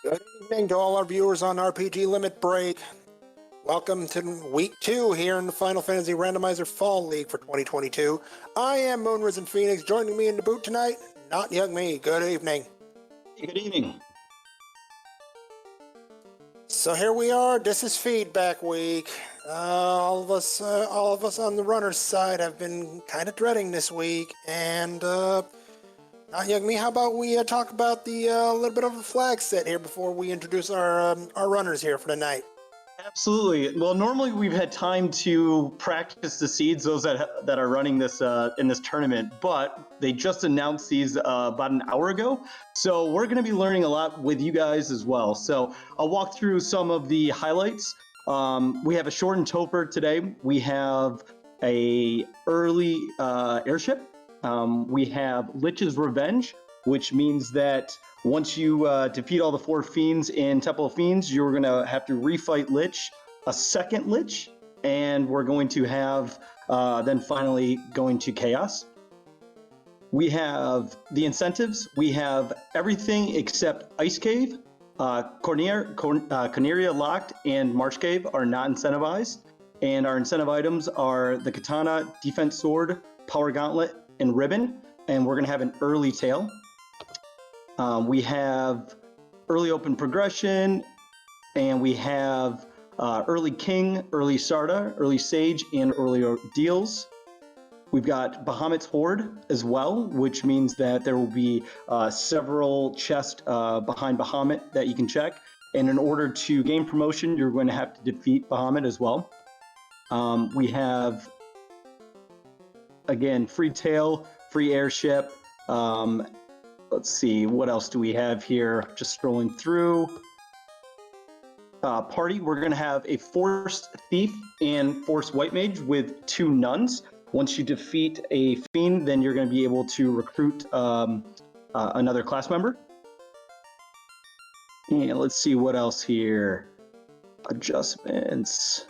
Good evening to all our viewers on RPG Limit Break. Welcome to Week 2 here in the Final Fantasy Randomizer Fall League for 2022. I am Moonrisen Phoenix. Joining me in the booth tonight, Not Young Me. Good evening. Good evening. So here we are. This is feedback week. All of us on the runner's side have been kind of dreading this week. And Not Young Me, how about we talk about the little bit of a flag set here before we introduce our runners here for the night. Absolutely. Well, normally we've had time to practice the seeds, those that are running this in this tournament, but they just announced these about an hour ago. So we're going to be learning a lot with you guys as well. So I'll walk through some of the highlights. We have a shortened Topher today. We have a early airship. We have Lich's Revenge, which means that once you defeat all the 4 fiends in Temple of Fiends, you're going to have to refight Lich, a second Lich, and we're going to have then finally going to Chaos. We have the incentives. We have everything except Ice Cave, Corneria Locked, and Marsh Cave are not incentivized. And our incentive items are the Katana, Defense Sword, Power Gauntlet, and Ribbon. And we're going to have an early tail. We have early open progression, and we have early king, early Sarda, early sage, and early deals. We've got Bahamut's Horde as well, which means that there will be several chests behind Bahamut that you can check. And in order to gain promotion, you're going to have to defeat Bahamut as well. We have, again, free tail, free airship. Let's see, what else do we have here? Just scrolling through. Party, we're going to have a Force Thief and Force White Mage with 2 nuns. Once you defeat a fiend, then you're going to be able to recruit another class member. And let's see what else here. Adjustments.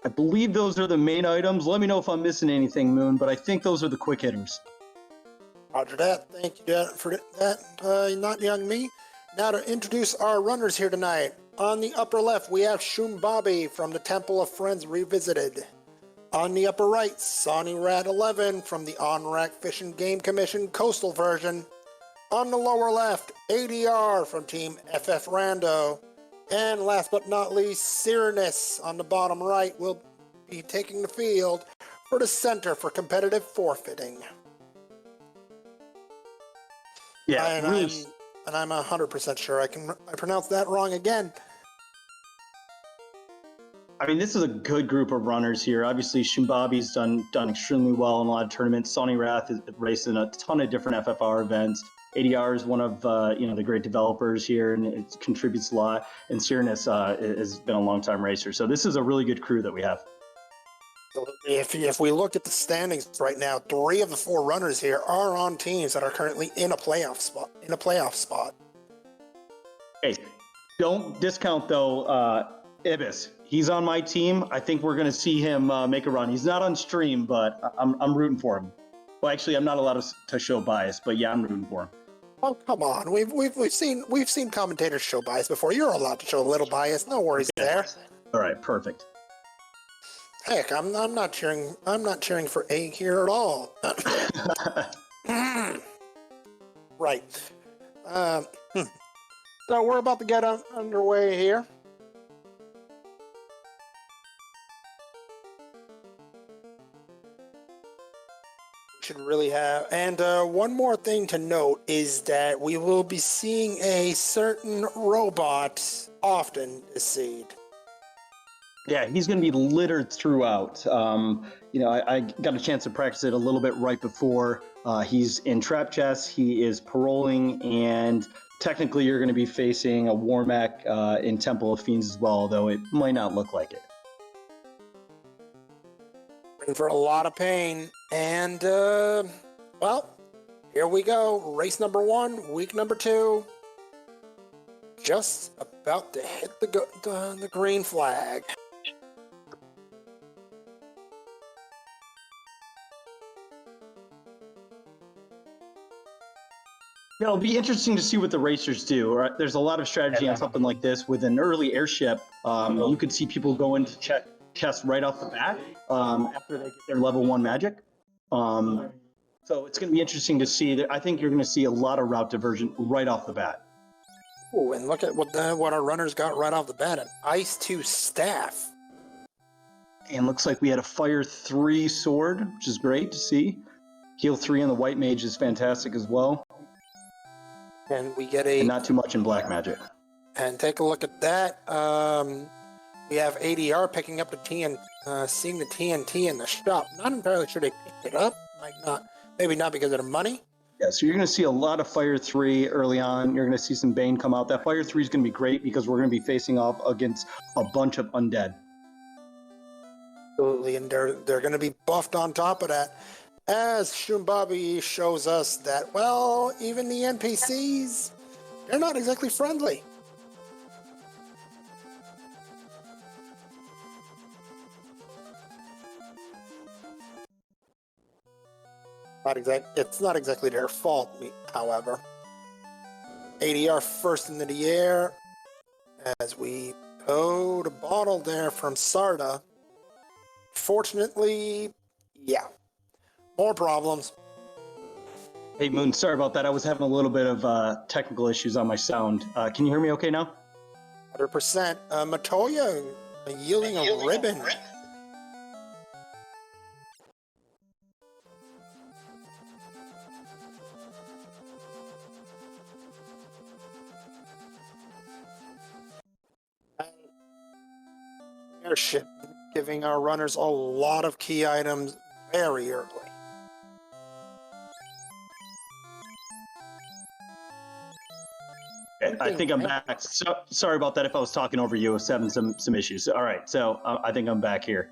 I believe those are the main items. Let me know if I'm missing anything, Moon, but I think those are the quick hitters. Roger that. Thank you for that, Not Young Me. Now to introduce our runners here tonight. On the upper left, we have Shum Bobby from the Temple of Friends Revisited. On the upper right, Sonny Rat 11 from the On-Rack Fish and Game Commission Coastal version. On the lower left, ADR from Team FF Rando. And last but not least, Cyrenus on the bottom right will be taking the field for the Center for Competitive Forfeiting. Yeah, and I'm 100% sure I pronounced that wrong again. I mean, this is a good group of runners here. Obviously, Shum Bobby's done extremely well in a lot of tournaments. Sonny Rath is racing a ton of different FFR events. ADR is one of the great developers here, and it contributes a lot. And Cyrenus has been a long-time racer. So this is a really good crew that we have. If we look at the standings right now, 3 of the 4 runners here are on teams that are currently in a playoff spot. Hey, don't discount though Ibis. He's on my team. I think we're going to see him make a run. He's not on stream, but I'm rooting for him. Well, actually, I'm not allowed to show bias, but yeah, I'm rooting for him. Oh, come on. We've seen commentators show bias before. You're allowed to show a little bias. No worries there. All right, perfect. Heck, I'm not cheering for Egg here at all. Right. So we're about to get underway here. Should really have. And one more thing to note is that we will be seeing a certain robot often this seed. Yeah, he's going to be littered throughout. I got a chance to practice it a little bit right before. He's in Trap Chess, he is paroling, and technically you're going to be facing a Warmac in Temple of Fiends as well, though it might not look like it. In for a lot of pain. And, well, here we go. Race number 1, week number 2. Just about to hit the green flag. Yeah, it'll be interesting to see what the racers do. Right? There's a lot of strategy on something like this. With an early airship, you could see people go into chests right off the bat after they get their level 1 magic. So it's going to be interesting to see. I think you're going to see a lot of route diversion right off the bat. Oh, and look at what our runners got right off the bat, an Ice 2 staff. And looks like we had a Fire 3 sword, which is great to see. Heal 3 on the White Mage is fantastic as well. And we get a... And not too much in Black Magic. And take a look at that. We have ADR picking up the seeing the TNT in the shop. Not entirely sure they picked it up. Might not. Maybe not because of the money. Yeah, so you're going to see a lot of Fire 3 early on. You're going to see some Bane come out. That Fire 3 is going to be great because we're going to be facing off against a bunch of undead. Absolutely, and they're going to be buffed on top of that. As Shum Bobby shows us that, well, even the NPCs, they're not exactly friendly. It's not exactly their fault, however. ADR first into the air as we hold a bottle there from Sarda. Fortunately, yeah, more problems. Hey, Moon, sorry about that. I was having a little bit of technical issues on my sound. Can you hear me okay now? 100%. Matoya yielding a ribbon. Airship giving our runners a lot of key items very early. Okay, I think I'm back. So, sorry about that if I was talking over you. I was having some issues. All right, so I think I'm back here.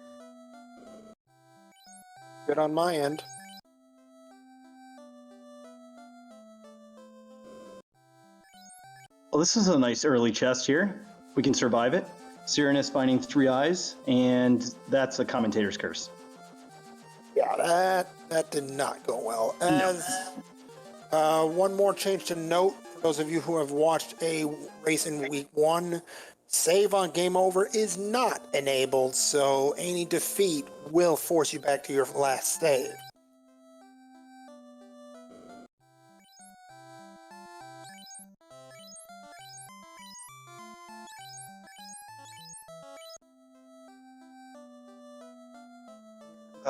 Good on my end. Well, this is a nice early chest here. We can survive it. Cyranus finding 3 eyes, and that's a commentator's curse. Yeah, that did not go well. As one more change to note, for those of you who have watched a race in week 1, save on game over is not enabled, so any defeat will force you back to your last save.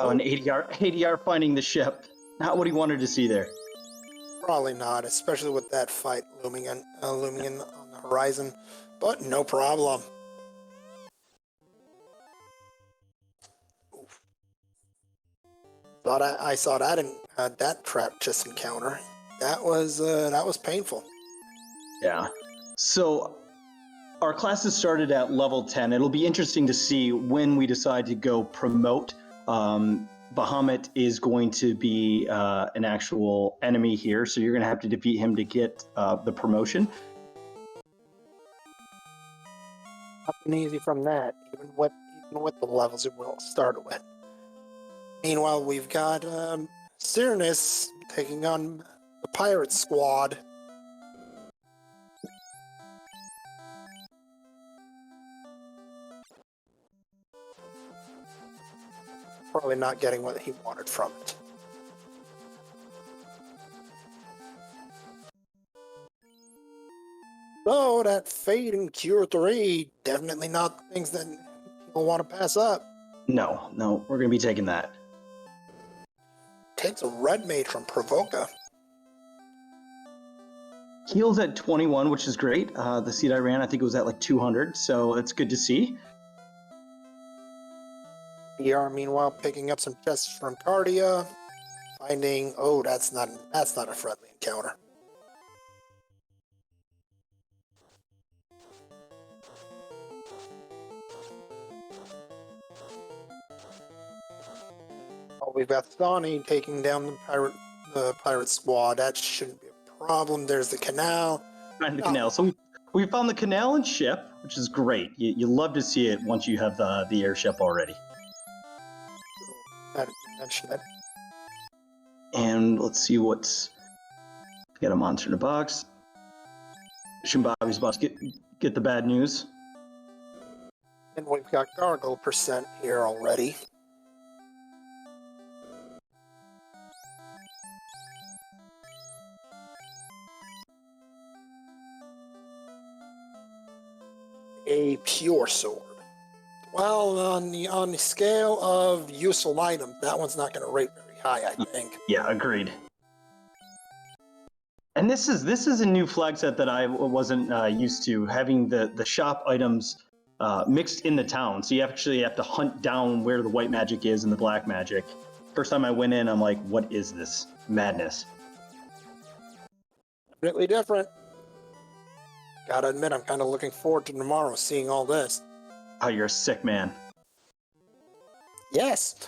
Oh, an ADR finding the ship. Not what he wanted to see there. Probably not, especially with that fight looming in on the horizon. But no problem. Oof. I saw that in that trap chest encounter. That was painful. Yeah. So our classes started at level 10. It'll be interesting to see when we decide to go promote. Bahamut is going to be an actual enemy here, so you're going to have to defeat him to get the promotion. Nothing easy from that, even with the levels it will start with. Meanwhile, we've got Cyranus taking on the pirate squad. Probably not getting what he wanted from it. So that Fade and Cure 3, definitely not things that people want to pass up. No, we're going to be taking that. Takes a red mage from Provoca. Heals at 21, which is great. The seed I ran, I think it was at like 200, so it's good to see. BR, meanwhile, picking up some chests from Cardia, finding, oh, that's not a friendly encounter. Oh, we've got Thawny taking down the pirate squad. That shouldn't be a problem. There's the canal. Find the canal. So we found the canal and ship, which is great. You love to see it once you have the airship already. I didn't mention that. And let's see what's... Get a monster in a box. Shum Bobby's about to get the bad news. And we've got Gargle percent here already. A pure sword. Well, on the scale of useful items, that one's not going to rate very high, I think. Yeah, agreed. And this is a new flag set that I wasn't used to, having the shop items mixed in the town. So you actually have to hunt down where the white magic is and the black magic. First time I went in, I'm like, what is this madness? Completely different. Gotta admit, I'm kind of looking forward to tomorrow seeing all this. Oh, you're a sick man. Yes.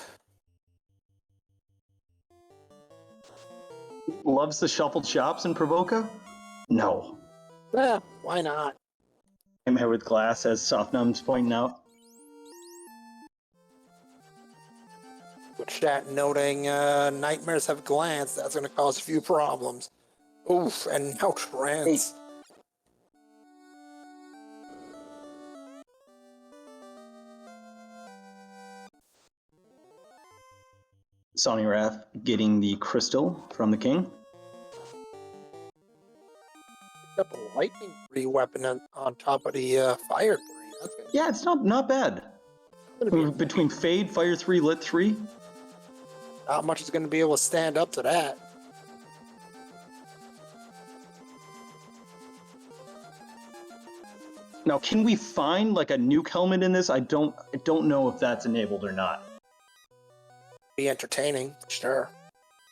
Loves the shuffled shops in Provoca? No. Yeah, why not? I'm here with glass, as Softnum's pointing out. With chat noting nightmares have glance, that's going to cause a few problems. Oof, and now trance. Sonny Wrath getting the crystal from the king. Picked up a lightning 3 weapon on top of the fire 3. That's good. Yeah, it's not bad. Between Fade, Fire 3, Lit 3. Not much is going to be able to stand up to that. Now, can we find like a nuke helmet in this? I don't know if that's enabled or not. Be entertaining, sure.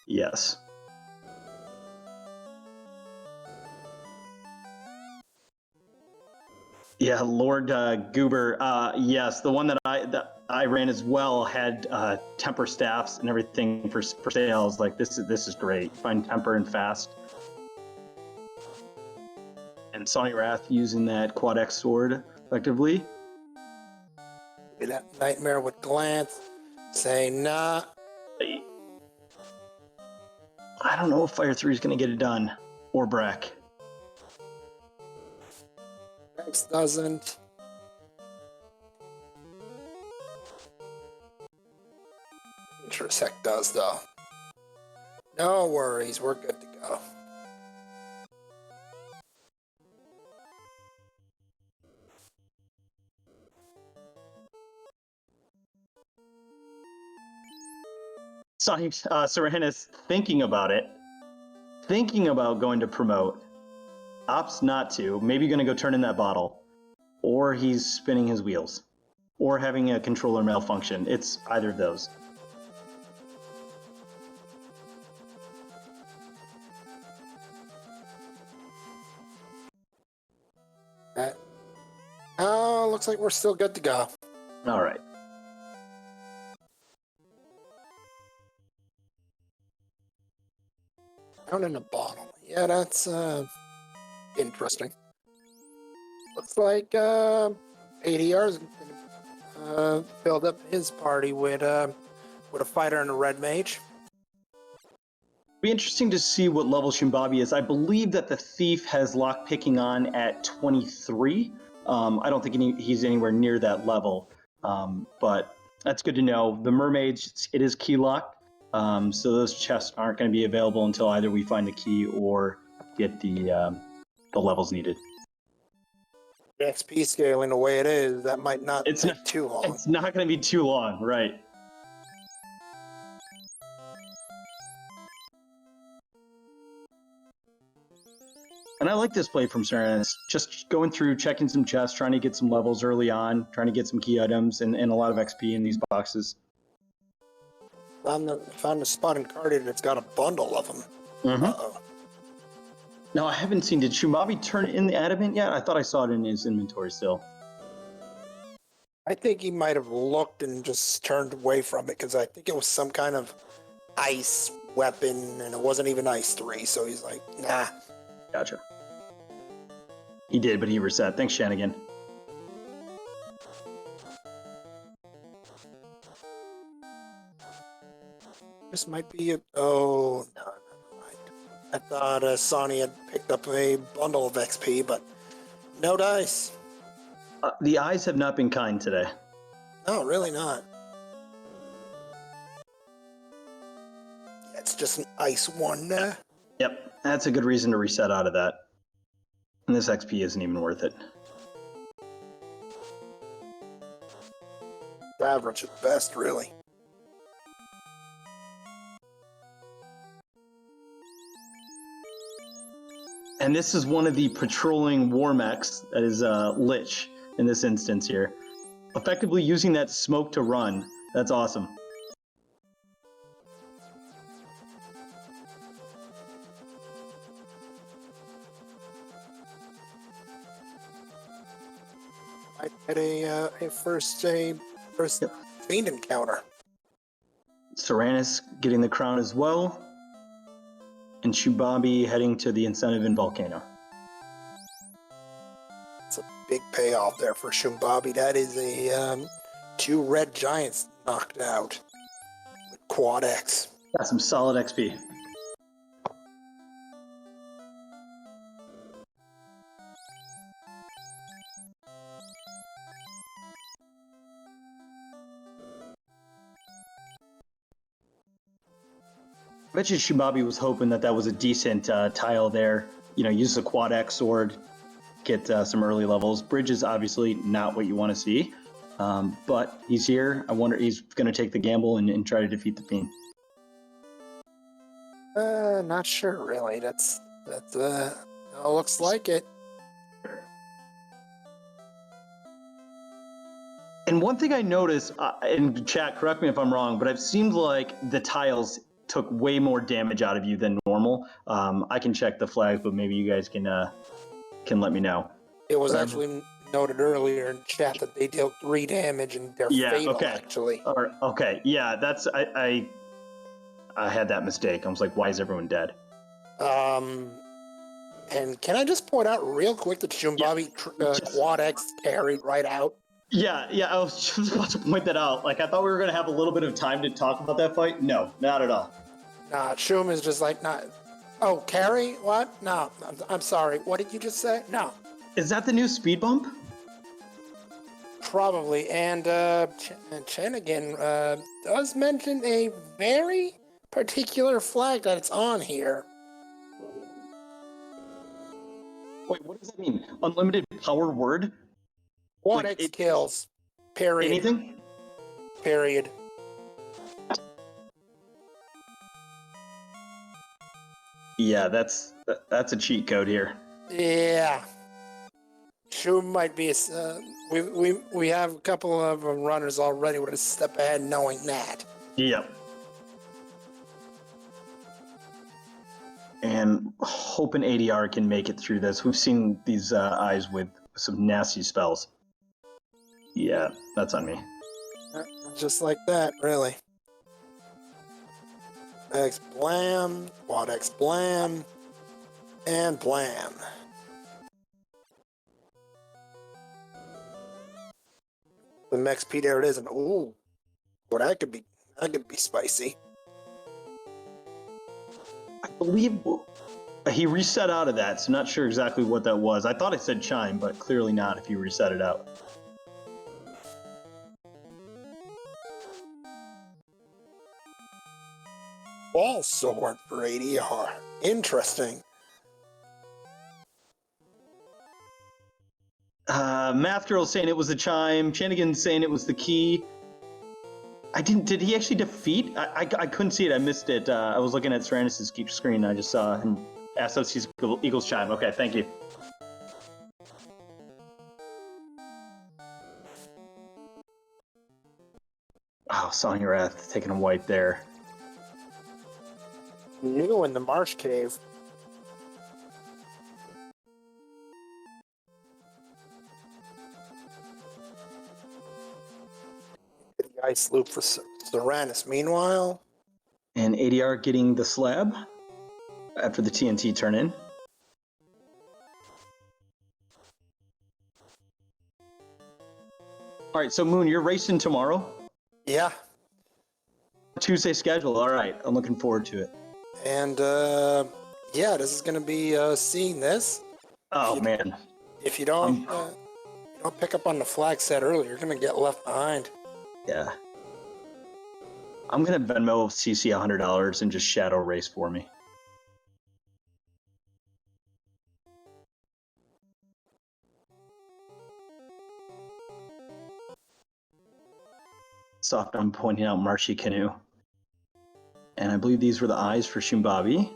Yes. Yeah, Lord Goober. Yes, the one that I ran as well had temper staffs and everything for sales. Like this is great. Find temper and fast. And Sonny Wrath using that Quad X sword effectively. That nightmare with glance. Say nah. I don't know if Fire 3 is going to get it done. Or Brack. X doesn't. Intersect does, though. No worries, we're good to go. Sonny Serena's thinking about it. Thinking about going to promote. Opts not to. Maybe going to go turn in that bottle. Or he's spinning his wheels. Or having a controller malfunction. It's either of those. Oh, looks like we're still good to go. All right. Down in a bottle. Yeah, that's interesting. Looks like ADR's filled up his party with a fighter and a red mage. Be interesting to see what level Shum Bobby is. I believe that the thief has lock picking on at 23. I don't think he's anywhere near that level, but that's good to know. The mermaids, it is key locked, so those chests aren't going to be available until either we find the key or get the levels needed. XP scaling the way it is, that might not take too long. It's not going to be too long, right? And I like this play from Serenis. Just going through, checking some chests, trying to get some levels early on, trying to get some key items and a lot of XP in these boxes. Found the spot in Cardia that's got a bundle of them. Mm-hmm. Uh-oh. No, I haven't seen. Did Shum Bobby turn in the adamant yet? I thought I saw it in his inventory still. I think he might have looked and just turned away from it because I think it was some kind of ice weapon and it wasn't even ice 3, so he's like, nah. Gotcha. He did, but he reset. Thanks, Shanigan. This might be it. Oh, no, never mind. I thought Sonny had picked up a bundle of XP, but no dice. The eyes have not been kind today. No, really not. It's just an ice one. Yep, that's a good reason to reset out of that. And this XP isn't even worth it. Average at best, really. And this is one of the patrolling war mechs that is Lich in this instance here. Effectively using that smoke to run. That's awesome. I had a first fiend encounter. Tyrannus getting the crown as well. And Shum Bobby heading to the incentive in Volcano. It's a big payoff there for Shum Bobby. That is a 2 red giants knocked out with quad X. Got some solid XP. I bet you Shum Bobby was hoping that was a decent tile there. You know, use the quad X sword, get some early levels. Bridge is obviously not what you want to see, but he's here. I wonder he's going to take the gamble and try to defeat the Fiend. Not sure really. That looks like it. And one thing I noticed, in chat, correct me if I'm wrong, but it seemed like the tiles took way more damage out of you than normal. I can check the flags, but maybe you guys can let me know. It was actually noted earlier in chat that they dealt 3 damage and they're fatal, actually. Okay, yeah, that's I had that mistake. I was like, why is everyone dead? And can I just point out real quick that Shum Bobby quad X carried right out? Yeah, I was just about to point that out. Like, I thought we were going to have a little bit of time to talk about that fight. No, not at all. Nah, Shum is just like, not. Oh, carry? What? No, I'm sorry. What did you just say? No. Is that the new speed bump? Probably. And Chenigan does mention a very particular flag that it's on here. Wait, what does that mean? Unlimited power word? Quad X kills. Period. Anything? Period. Yeah, that's a cheat code here. Yeah. Shum might be we have a couple of runners already with a step ahead knowing that. Yep. And hoping ADR can make it through this. We've seen these eyes with some nasty spells. Yeah, that's on me. Just like that, really. X blam, quad X blam, and blam. The XP there it is, and ooh, well that could be spicy. I believe he reset out of that, so not sure exactly what that was. I thought it said chime, but clearly not if he reset it out. Ball sword for ADR. Interesting. Math Girl's saying it was the chime. Chanigan's saying it was the key. Did he actually defeat? I couldn't see it. I missed it. I was looking at Tyrannus' screen. I just saw him. SOC's Eagles chime. Okay, thank you. Oh, Sonya Wrath taking a wipe there. New in the Marsh Cave. The ice loop for Tyrannus. Meanwhile, and ADR getting the slab after the TNT turn in. All right, so Moon, you're racing tomorrow? Yeah. Tuesday schedule. All right, I'm looking forward to it. And Yeah, this is going to be seeing this. Oh you, man. if Um, you don't pick up on the flag set early, you're going to get left behind. yeah. I'm gonna Venmo CC $100 and just shadow race for me. Soft, I'm pointing out Marshy Canoe. And I believe these were the eyes for Shum Bobby.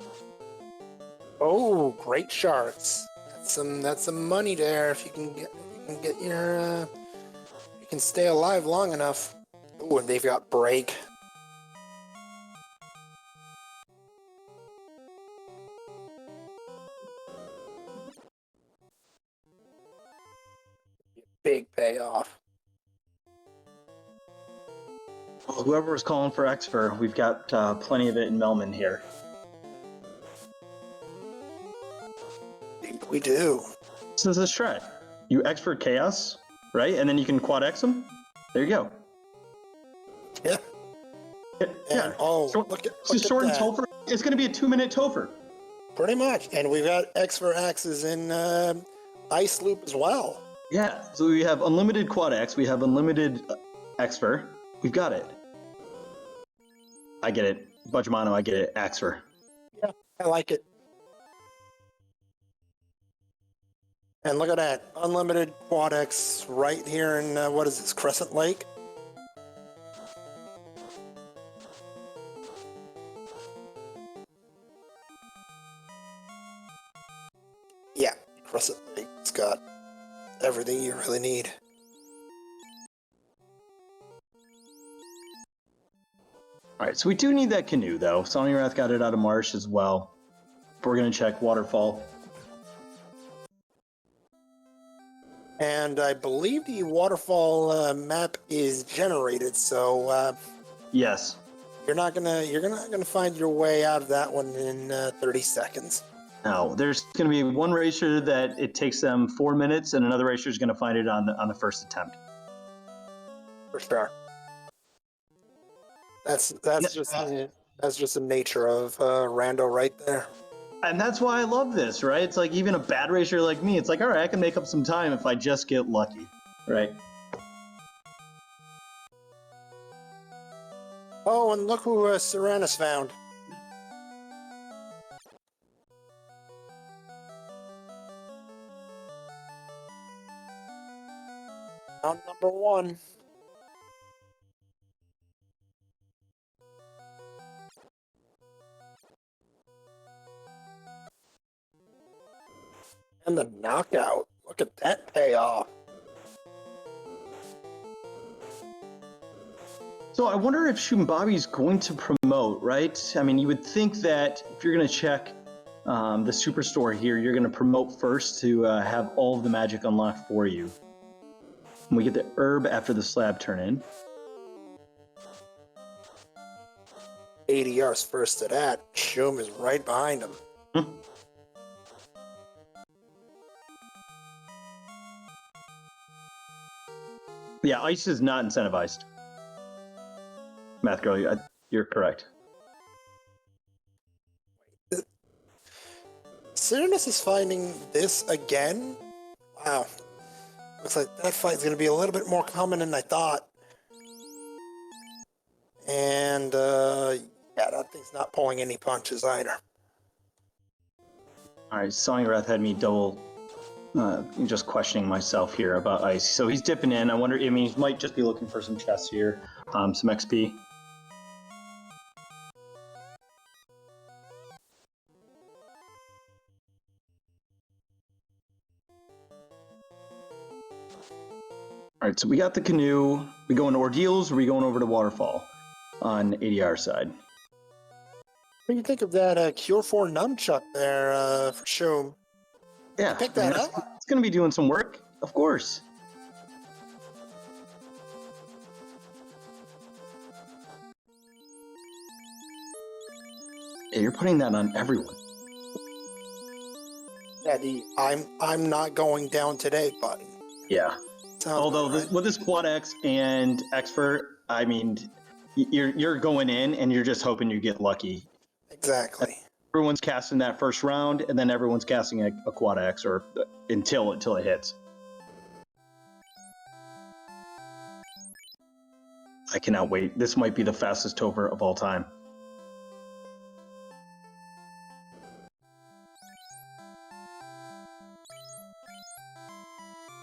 Oh, great sharks. That's some money there if you can get you can stay alive long enough. Oh, and they've got break. Big payoff. Well, whoever was calling for Exfer, we've got plenty of it in Melman here. We do. This is a strat. You Exfer Chaos, right? And then you can quad X them. There you go. Yeah. Yeah. And oh, So, look at Sword and that. Topher. It's going to be a 2-minute Topher. Pretty much. And we've got X for axes in Ice Loop as well. Yeah. So we have unlimited quad X. We have unlimited Exfer. We've got it. I get it. Budgemano, I get it. Exfer. Yeah, I like it. And look at that. Unlimited quad X right here in, what is this, Crescent Lake? Yeah, Crescent Lake. It's got everything you really need. All right, so we do need that canoe, though. Sonic Wrath got it out of Marsh as well. We're going to check Waterfall. And I believe the waterfall map is generated, so Yes. you're not gonna find your way out of that one in 30 seconds. No, there's going to be one racer that it takes them 4 minutes, and another racer is going to find it on the first attempt. For sure. That's just the nature of Rando right there. And that's why I love this, right? It's like even a bad racer like me, it's like, all right, I can make up some time if I just get lucky, right? Oh, and look who Serenus found. Found number one. And the knockout. Look at that payoff. So I wonder if Shum Bobby's going to promote, right? I mean, you would think that if you're going to check the Superstore here, you're going to promote first to have all of the magic unlocked for you. And we get the herb after the slab turn in. ADR's first to that. Shum is right behind him. Yeah, ice is not incentivized. Math girl, you're correct. Serenus is finding this again? Wow. Looks like that fight's going to be a little bit more common than I thought. And, yeah, that thing's not pulling any punches either. All right, Sonic Wrath had me double, just questioning myself here about ice. So he's dipping in. I wonder, I mean, he might just be looking for some chests here, some XP. All right, so we got the canoe. We going to Ordeals, or we going over to Waterfall on ADR side? What do you think of that Cure 4 nunchuck there for Shum? Yeah, Pick that up. It's going to be doing some work, of course. Yeah, you're putting that on everyone. Yeah, the I'm not going down today button. Yeah. Sounds Although right. with this Quad X and Expert, I mean, you're going in and you're just hoping you get lucky. Exactly. Everyone's casting that first round, and then everyone's casting a quad X or until it hits. I cannot wait. This might be the fastest Topher of all time.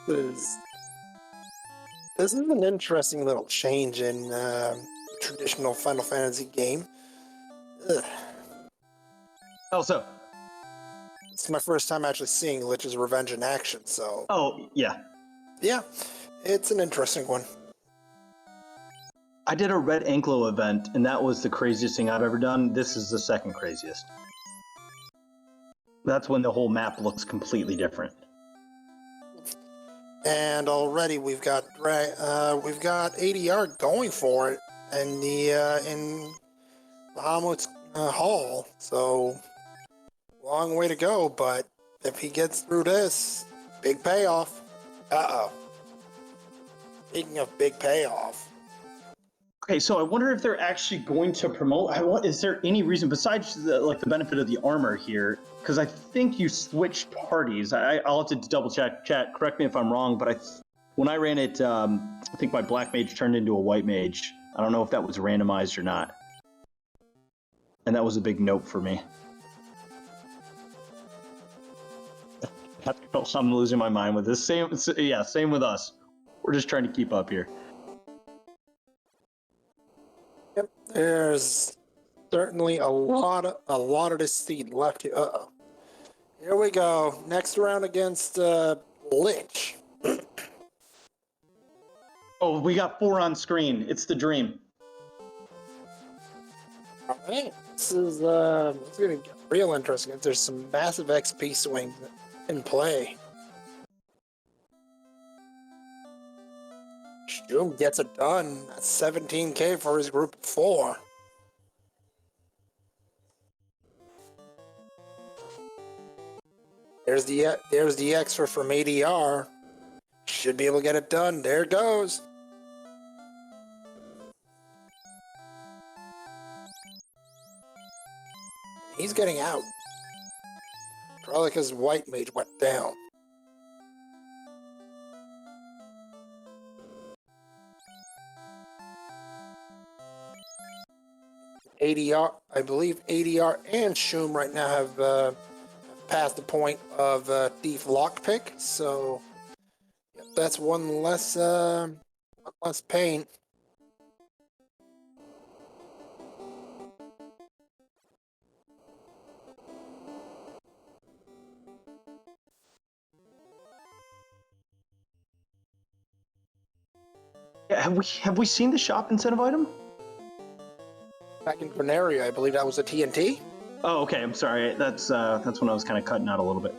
This is an interesting little change in traditional Final Fantasy game. Ugh. Also, It's my first time actually seeing Lich's Revenge in action, so oh yeah, yeah, it's an interesting one. I did a Red Anklo event, and that was the craziest thing I've ever done. This is the second craziest. That's when the whole map looks completely different. And already we've got ADR going for it in the Bahamut's Hall. So long way to go, but if he gets through this, big payoff. Uh-oh. Speaking of big payoff. Okay, so I wonder if they're actually going to promote. Is there any reason besides the benefit of the armor here? Because I think you switched parties. I'll have to double check. Chat, correct me if I'm wrong, but when I ran it, I think my black mage turned into a white mage. I don't know if that was randomized or not, and that was a big note for me. I'm losing my mind with this. Same with us. We're just trying to keep up here. Yep, there's certainly a lot of this seed left here. Uh-oh. Here we go. Next round against Lich. Oh, we got 4 on screen. It's the dream. All right. This is it's gonna get real interesting. There's some massive XP swings in play. Shum gets it done. That's 17K for his group of 4. There's the extra from ADR. Should be able to get it done. There it goes. He's getting out. Probably because White Mage went down. ADR, I believe ADR and Shum right now have past the point of Thief Lockpick, so yep, that's one less pain. Yeah, have we seen the shop incentive item? Back in Veneria, I believe that was a TNT. Oh, okay. I'm sorry. That's when I was kind of cutting out a little bit.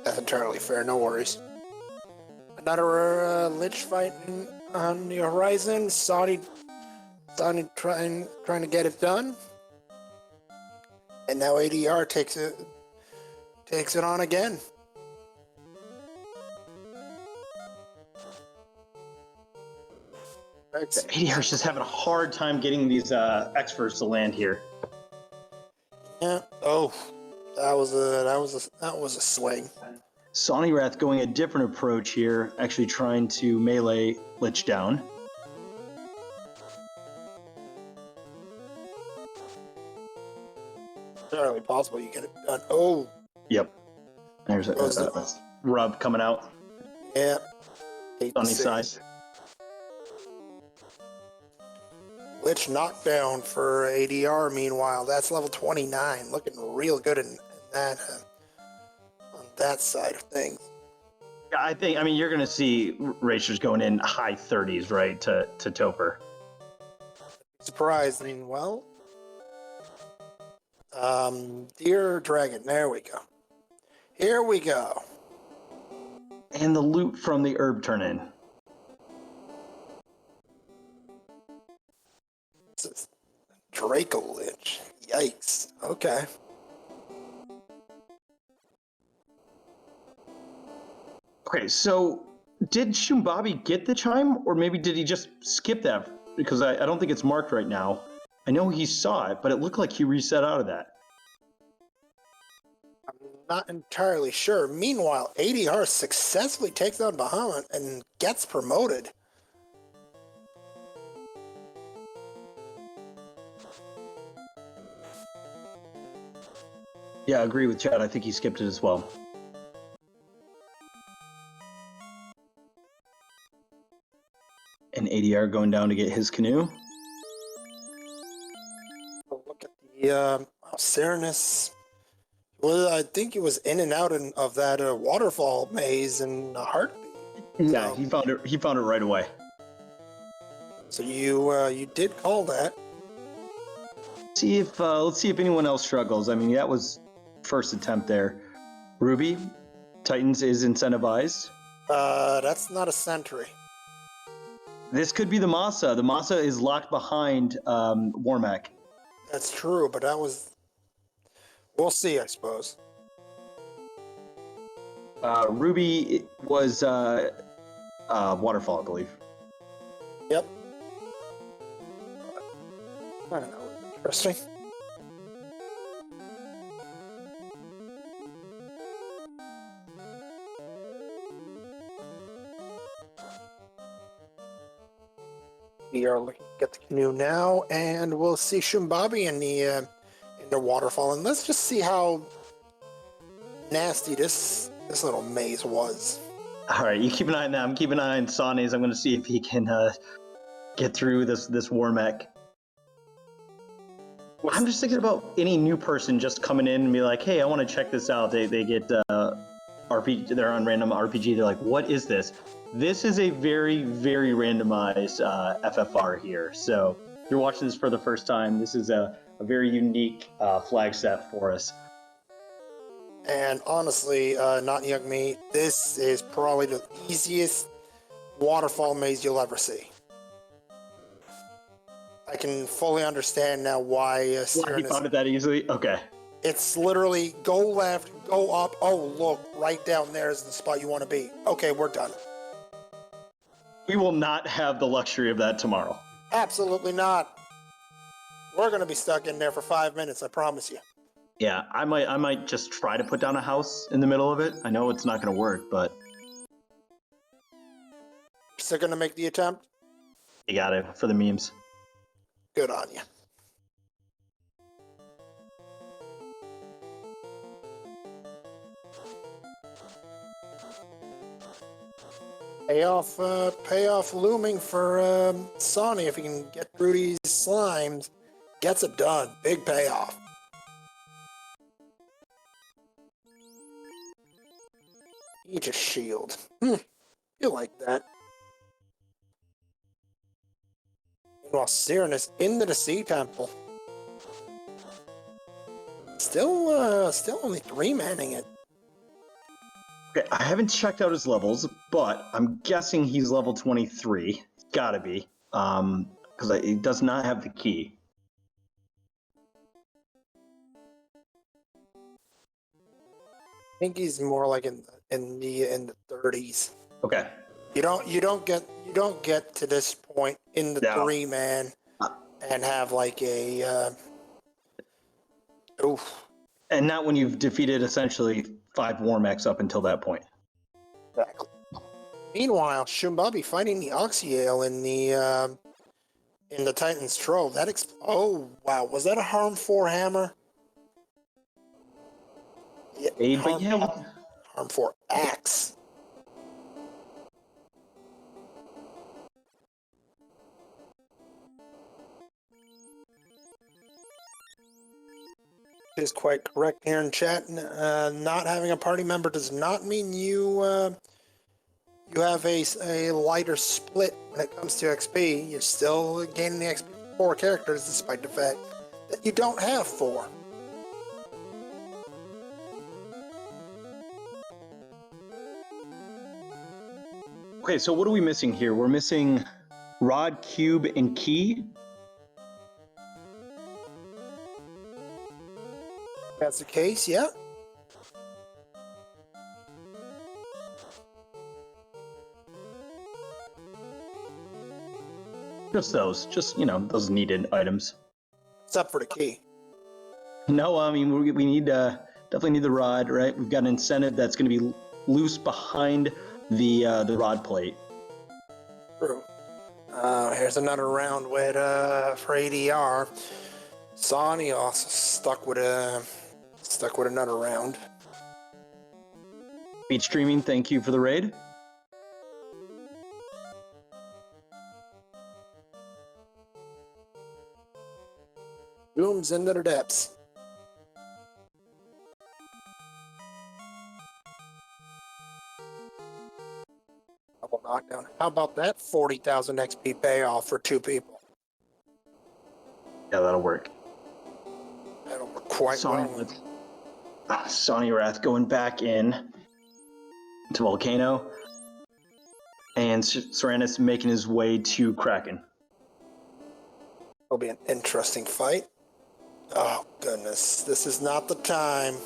That's entirely fair. No worries. Another Lich fight on the horizon. Saudi trying to get it done, and now ADR takes it on again. ADR's just having a hard time getting these experts to land here. Yeah. Oh, that was a swing. Sonny Wrath going a different approach here, actually trying to melee Lich down. Entirely possible you get it done. Oh. Yep. There's a rub coming out. Yeah. Sonny side. Lich knockdown for ADR. Meanwhile, that's level 29, looking real good in that on that side of things. Yeah, I mean, you're going to see racers going in high 30s, right, to Topher. Surprised. I mean, well, Deer Dragon. There we go. Here we go. And the loot from the herb turn-in. Draco Lich. Yikes. Okay. Okay, so did Shum Bobby get the chime, or maybe did he just skip that? Because I don't think it's marked right now. I know he saw it, but it looked like he reset out of that. Not entirely sure. Meanwhile, ADR successfully takes down Bahamut and gets promoted. Yeah, I agree with Chad. I think he skipped it as well. And ADR going down to get his canoe. Look at the Serenus. Well, I think he was in and out of that waterfall maze in a heartbeat. Yeah, So, he found it. He found it right away. so you did call that. Let's see if anyone else struggles. I mean, that was first attempt there. Ruby, Titans is incentivized. That's not a sentry. This could be the Masa. The Masa is locked behind Warmack. That's true, but that was. We'll see, I suppose. Ruby was Waterfall, I believe. Yep. I don't know. Interesting. We are looking at the canoe now, and we'll see Shum Bobby in the waterfall, and let's just see how nasty this little maze was. All right, you keep an eye on that. I'm keeping an eye on Sanes. I'm going to see if he can get through this Warmack. I'm just thinking about any new person just coming in and be like, "Hey, I want to check this out." They get RPG. They're on random RPG. They're like, "What is this?" This is a very, very randomized FFR here. So if you're watching this for the first time, this is a very unique flag set for us. And honestly, not young me, this is probably the easiest waterfall maze you'll ever see. I can fully understand now why Why he Siren found it that easily? Okay. It's literally go left, go up. Oh, look, right down there is the spot you want to be. Okay, we're done. We will not have the luxury of that tomorrow. Absolutely not. We're going to be stuck in there for 5 minutes, I promise you. Yeah, I might just try to put down a house in the middle of it. I know it's not going to work, but Still going to make the attempt? you got it for the memes. Good on you. Payoff looming for Sonny if he can get through these slimes. Gets it done. Big payoff. Aegis shield. You like that. Meanwhile, Cyrenus into the Sea Temple. Still only 3-manning it. Okay, I haven't checked out his levels, but I'm guessing he's level 23. Gotta be, because he does not have the key. I think he's more like in the 30s. Okay. You don't get to this point in the 3-man and have like a oof. And not when you've defeated essentially 5 Warmacks up until that point. Exactly. Meanwhile, Shum Bobby fighting the Oxyale in the Titan's Trove. Oh wow, was that a Harm 4 hammer? Yeah, Harm 4 axe. Is quite correct here in chat. Not having a party member does not mean you have a lighter split when it comes to XP. You're still gaining the XP for 4 characters, despite the fact that you don't have 4. Okay, so what are we missing here? We're missing Rod, Cube, and Key. That's the case, yeah. Just those, those needed items. Except for the key. No, I mean we need definitely need the rod, right? We've got an incentive that's going to be loose behind the rod plate. True. Here's another round with for ADR. Sonny also stuck with another round. Beat Streaming, thank you for the raid. Booms into the depths. Double knockdown. How about that 40,000 XP payoff for 2 people? Yeah, that'll work. That'll work quite well. Sonny Wrath going back in to Volcano. And Serenus making his way to Kraken. It'll be an interesting fight. Oh, goodness. This is not the time.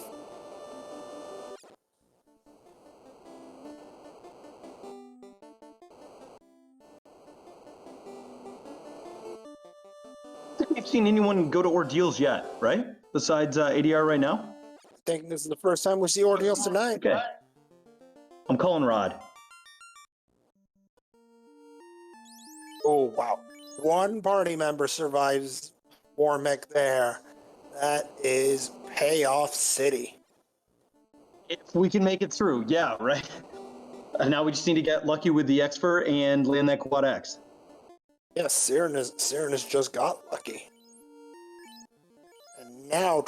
I don't think we've seen anyone go to ordeals yet, right? Besides ADR right now? I think this is the first time we see ordeals tonight. Okay. I'm calling Rod. Oh, wow. 1 party member survives Warmick there. That is Payoff City. If we can make it through, yeah, right? And now we just need to get lucky with the Xfer and land that Quad X. Yes, Cyrenus just got lucky. And now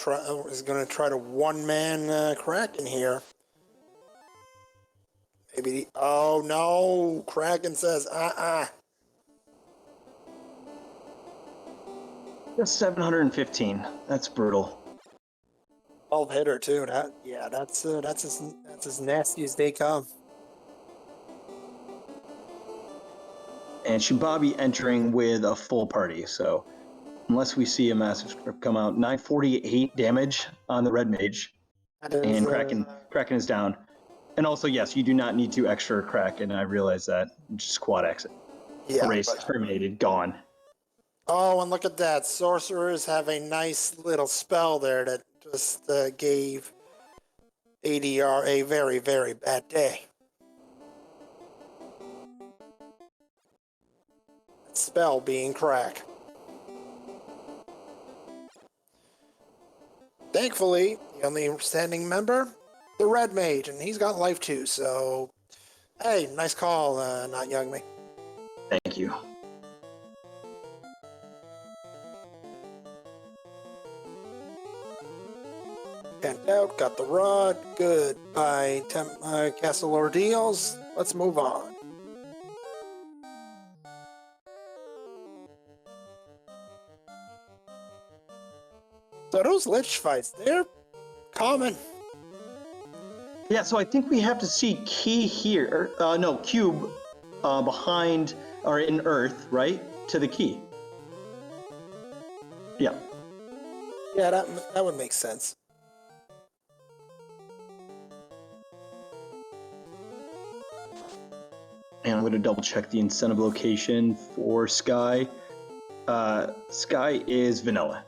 is going to try to one-man Kraken here. Maybe oh no, Kraken says, That's 715. That's brutal. 12 hitter too. That's as nasty as they come. And Shum Bobby entering with a full party, so unless we see a massive script come out, 948 damage on the red mage, and Kraken is down. And also, yes, you do not need to extra Kraken. I realize that. Just quad exit. Yeah, Race terminated, gone. Oh, and look at that! Sorcerers have a nice little spell there that just gave ADR a very, very bad day. Spell being crack. Thankfully, the only standing member, the red mage, and he's got life too, so hey, nice call, not young me. Thank you. Camped out, got the rod, good. By Castle Ordeals, let's move on. So those lich fights, they're common. Yeah, so I think we have to see key here, no, cube behind or in earth, right, to the key. Yeah. Yeah, that would make sense. And I'm going to double check the incentive location for Sky. Sky is vanilla.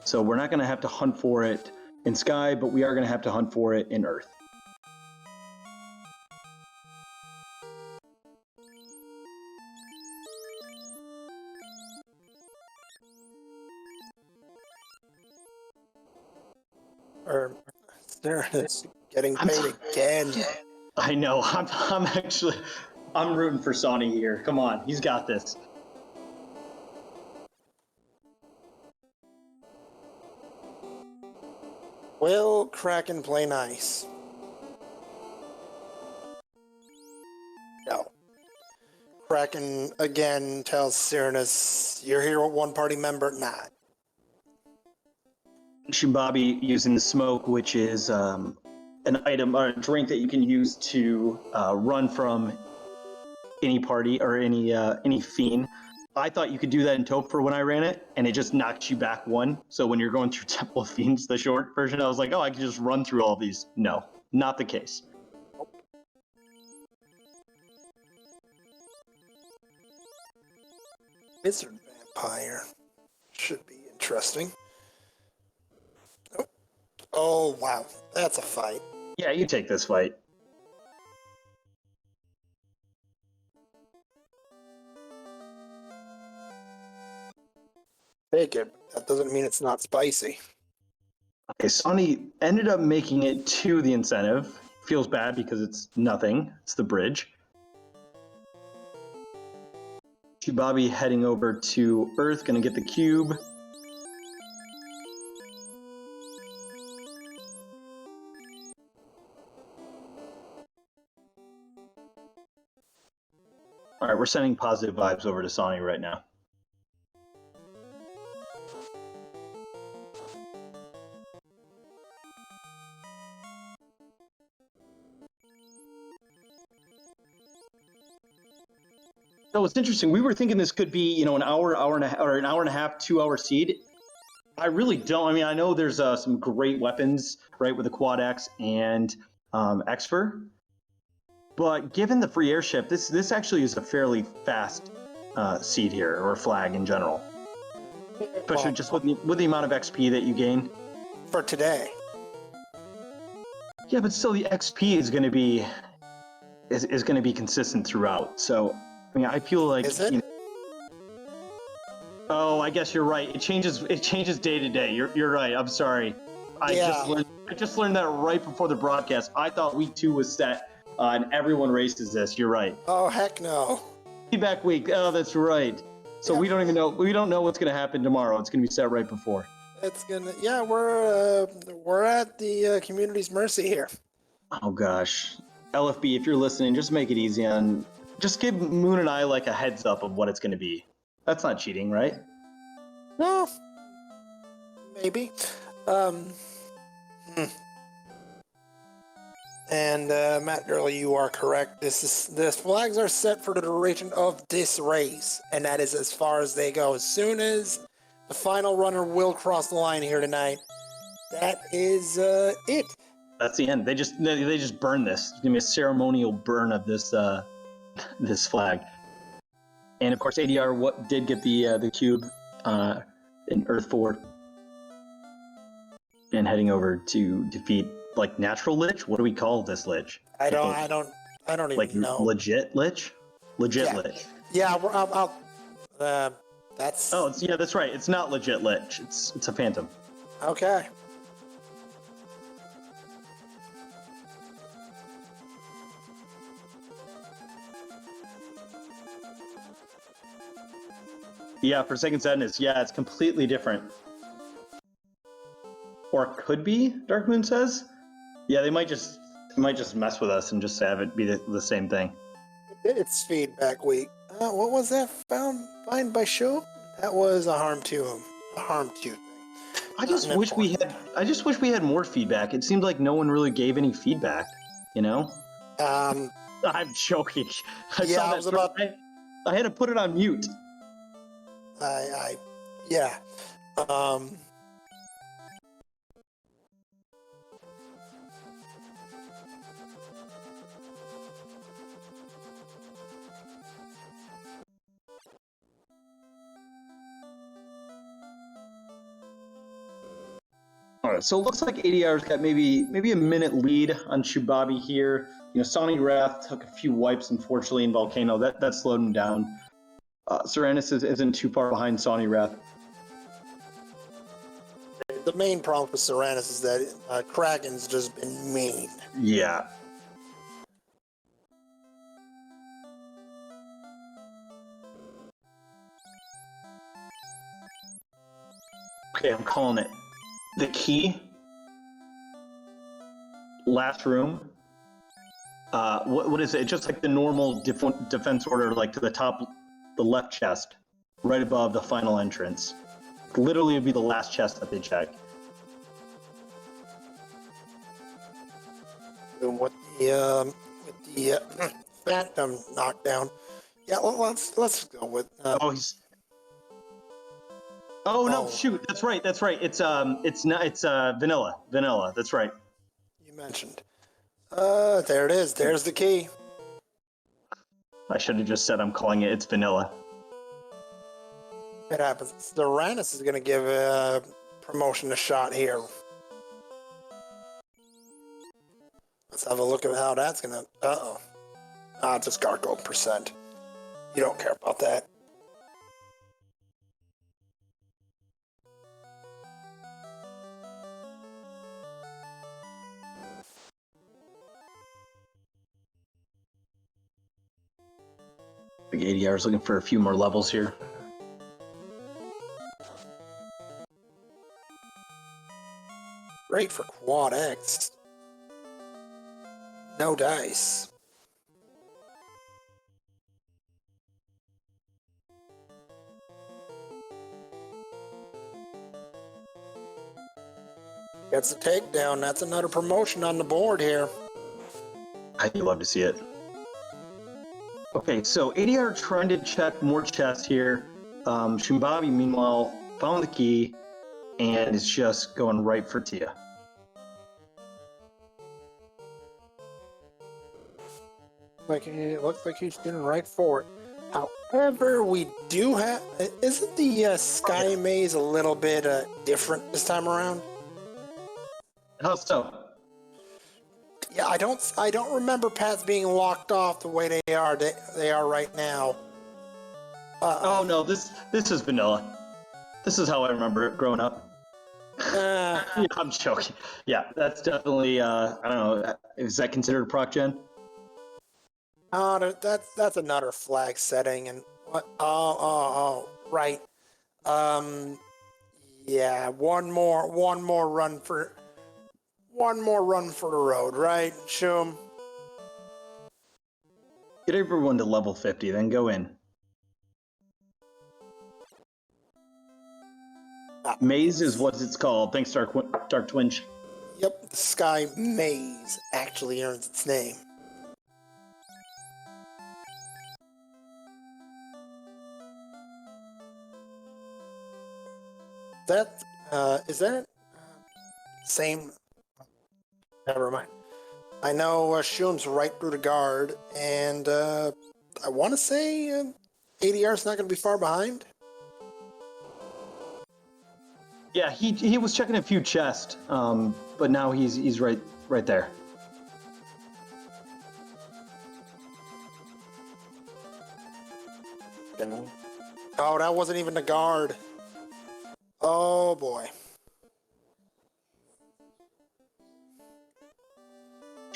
So we're not going to have to hunt for it in Sky, but we are going to have to hunt for it in Earth. It's getting paid again. I know. I'm rooting for Sonny here. Come on, he's got this. Will Kraken play nice? No. Kraken again tells Cyrenus, "You're here with 1 party member, not." Shum Bobby using the smoke, which is an item or a drink that you can use to run from any party or any fiend. I thought you could do that in Topher when I ran it, and it just knocks you back 1. So when you're going through Temple of Fiends, the short version, I was like, oh, I can just run through all these. No, not the case. Wizard Vampire should be interesting. Oh, Oh, wow. That's a fight. Yeah, you take this fight. Take it. That doesn't mean it's not spicy. Okay, Sonny ended up making it to the incentive. Feels bad because it's nothing. It's the bridge. Shum Bobby heading over to Earth, gonna get the cube. All right, we're sending positive vibes over to Sonny right now. So it's interesting. We were thinking this could be, an hour, hour and a half, or an hour and a half, 2 hour seed. I really don't. I mean, I know there's some great weapons, right, with the Quad X and Expert. But given the free airship, this actually is a fairly fast seed here, or flag in general. Especially just with the amount of XP that you gain. For today. Yeah, but still the XP is going to be consistent throughout. So, I mean, I feel like... Is it? Oh, I guess you're right. It changes day to day. You're right. I'm sorry. I just learned that right before the broadcast. I thought week 2 was set, and everyone races this. You're right. Oh, heck no. Feedback week. Oh, that's right. So we don't even know. We don't know what's going to happen tomorrow. It's going to be set right before. It's gonna. Yeah, we're at the community's mercy here. Oh gosh, LFB, if you're listening, just make it easy on. Just give Moon and I like a heads up of what it's going to be. That's not cheating, right? No. Maybe. And Matt Gurley, you are correct. The flags are set for the duration of this race, and that is as far as they go. As soon as the final runner will cross the line here tonight, that is it. That's the end. They just burn this. It's gonna be a ceremonial burn of this this flag. And of course, ADR did get the cube in Earth 4, and heading over to defeat like natural Lich. What do we call this Lich? I don't even like know. Legit Lich. Lich. Yeah, that's. Oh, that's right. It's not legit Lich. It's a phantom. Okay. Yeah, for Second Sadness, it's completely different. Or it could be, Dark Moon says. Yeah, they might just mess with us and just have it be the same thing. It's feedback week. What was that find by Shum? That was a harm to thing. I just wish we had more feedback. It seemed like no one really gave any feedback, I'm joking. I had to put it on mute. Yeah. All right, so it looks like ADR's got maybe a minute lead on Shum Bobby here. Sonic Wrath took a few wipes, unfortunately, in Volcano. That slowed him down. Serenus isn't too far behind Sonic Wrath. The main problem with Serenus is that Kraken's just been mean. Yeah. Okay, I'm calling it. The key. Last room. What is it? It's just like the normal defense order, like to the top, the left chest, right above the final entrance. Literally, would be the last chest that they check. And with the Phantom knockdown, yeah. Let's go with. No! Shoot! That's right. It's vanilla. Vanilla. That's right. You mentioned. There it is. There's the key. I should have just said I'm calling it. It's vanilla. It happens. Serenus is going to give promotion a shot here. Let's have a look at how that's gonna. Uh-oh. Ah, just gargoyle percent. You don't care about that. Big ADR is looking for a few more levels here. Great for quad X. No dice. Gets the takedown. That's another promotion on the board here. I'd love to see it. Okay, so ADR trying to check more chests here. Shum Bobby, meanwhile, found the key and is just going right for Tia. It looks like he's doing right for it. However, we do have. Isn't the Sky Maze a little bit different this time around? How so? Yeah, I don't remember paths being locked off the way they are. They are right now. Oh no, this is vanilla. This is how I remember it growing up. Yeah, I'm joking. Yeah, that's definitely. I don't know. Is that considered proc gen? That's another flag setting and what? Oh, right. Yeah, one more run for the road, right, Shum? Get everyone to level 50, then go in. Maze is what it's called. Thanks, Dark Twinge. Yep, the Sky Maze actually earns its name. Is that same? Never mind. I know Shum's right through the guard, and I want to say ADR's not going to be far behind. Yeah, he was checking a few chests, but now he's right there. Oh, that wasn't even the guard. Oh boy.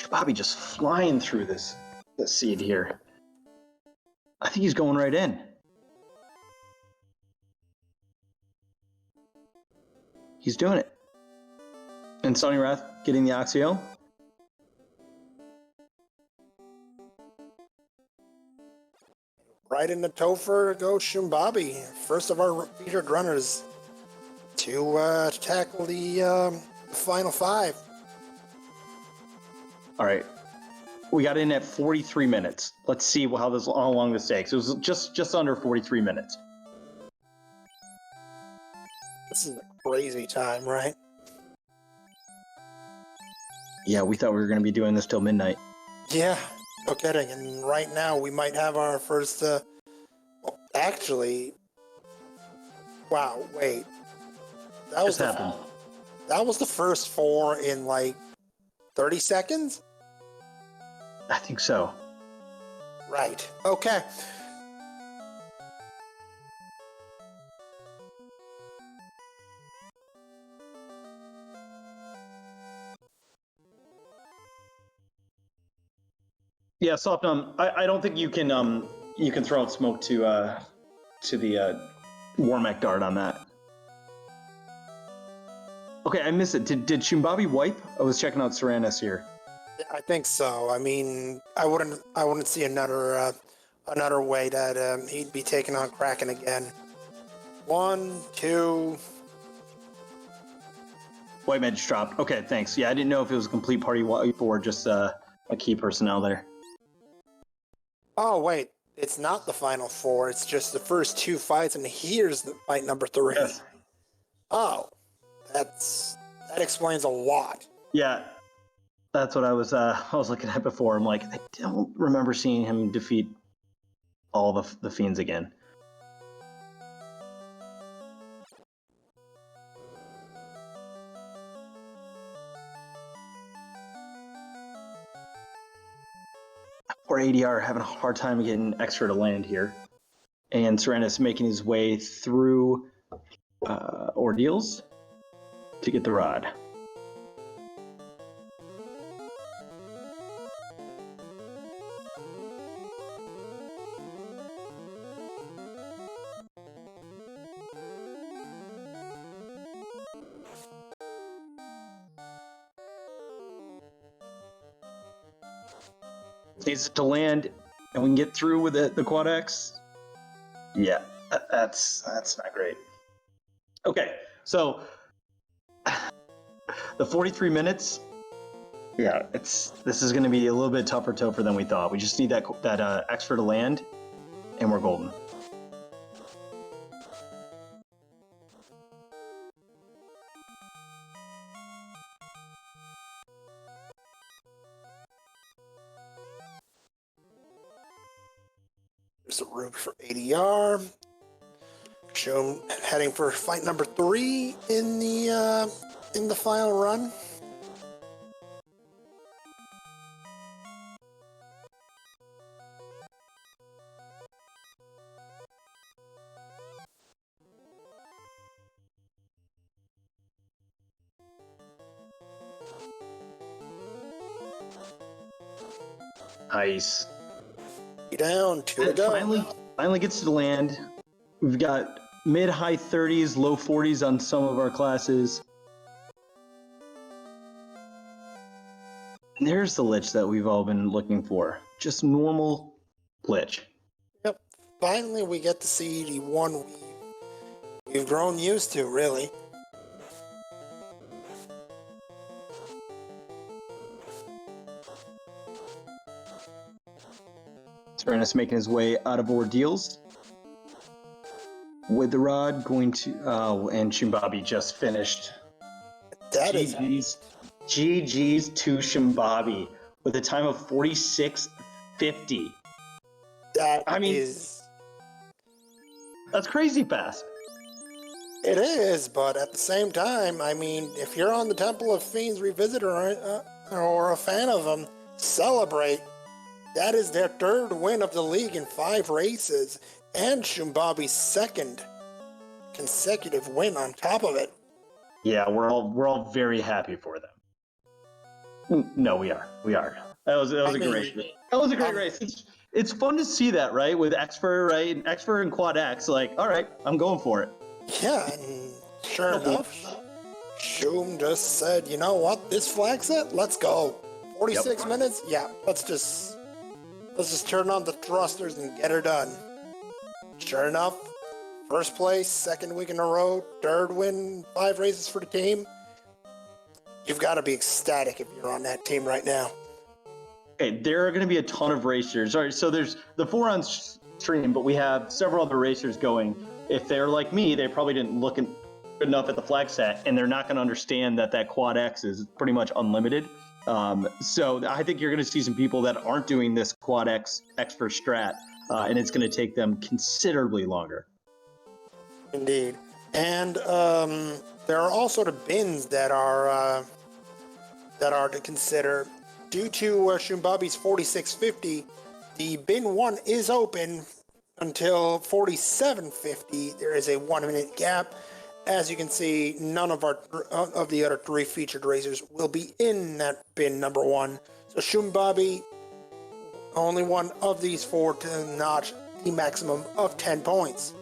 Bobby just flying through this seed here. I think he's going right in. He's doing it. And Sonny Wrath getting the Oxio. Right in the Topher goes Shum Bobby, first of our featured runners to tackle the final five. All right. We got in at 43 minutes. Let's see how long this takes. It was just under 43 minutes. This is a crazy time, right? Yeah, we thought we were going to be doing this till midnight. Yeah, no kidding. And right now we might have our first. Well, actually, wow. Wait, that was happened. That was the first four in like 30 seconds. I think so. Right. Okay. Yeah, Soft I don't think you can throw out smoke to the Warmac dart on that. Okay, I missed it. Did Shum Bobby wipe? I was checking out Seranus here. I think so. I mean, I wouldn't see another way that he'd be taking on Kraken again. 1, 2. White man just dropped. Okay, thanks. Yeah, I didn't know if it was a complete party wipe or just a key personnel there. Oh wait, it's not the final four. It's just the first two fights, and here's the fight number 3. Yes. Oh, that explains a lot. Yeah, that's what I was looking at before. I'm like, I don't remember seeing him defeat all the fiends again. Poor ADR having a hard time getting extra to land here. And Serenus making his way through ordeals to get the rod. Needs it to land, and we can get through with it, the Quad X. Yeah, that's not great. Okay, so the 43 minutes. Yeah, this is going to be a little bit tougher than we thought. We just need that extra to land, and we're golden. There's a room for ADR. Shum heading for fight number 3 in the final run. Nice. Down, 2 to go. Finally gets to land. We've got mid-high 30s, low 40s on some of our classes. And there's the lich that we've all been looking for. Just normal lich. Yep. Finally, we get to see the one we've grown used to, really. Serenus making his way out of ordeals. With the rod, going to... Oh, and Shum Bobby just finished. That GG's to Shum Bobby with a time of 46:50. That's crazy fast. It is, but at the same time, I mean, if you're on the Temple of Fiends Revisited or a fan of them, celebrate. That is their 3rd win of the league in 5 races, and Shum Bobby's 2nd consecutive win on top of it. Yeah, we're all very happy for them. No, we are. That was a great race. It's fun to see that, right? With Xfer, right? And Xfer and Quad X, like, all right, I'm going for it. Yeah, and sure enough, Shum just said, you know what, this flag set, let's go. 46 minutes? Yeah, let's just turn on the thrusters and get her done. Sure enough, 1st place, 2nd week in a row, 3rd win, 5 races for the team. You've got to be ecstatic if you're on that team right now. Okay, there are going to be a ton of racers. All right, so there's the 4 on stream, but we have several other racers going. If they're like me, they probably didn't look good enough at the flag set, and they're not going to understand that Quad X is pretty much unlimited. So I think you're going to see some people that aren't doing this Quad X for strat, and it's going to take them considerably longer. Indeed. And there are also the bins that are to consider. Due to Shum Bobby's 46:50, the bin 1 is open until 47:50. There is a 1-minute gap. As you can see, none of the other 3 featured racers will be in that bin number 1. So Shum Bobby, only one of these 4 to notch the maximum of 10 points.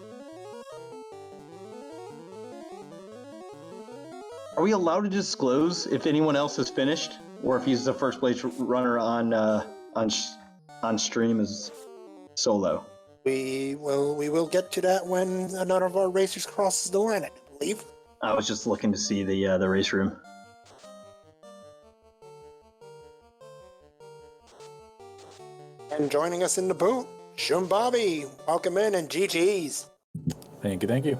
Are we allowed to disclose if anyone else has finished, or if he's the first place runner on stream as solo? We will get to that when another of our racers crosses the line, I believe. I was just looking to see the race room. And joining us in the booth, Shum Bobby. Welcome in, and GG's. Thank you.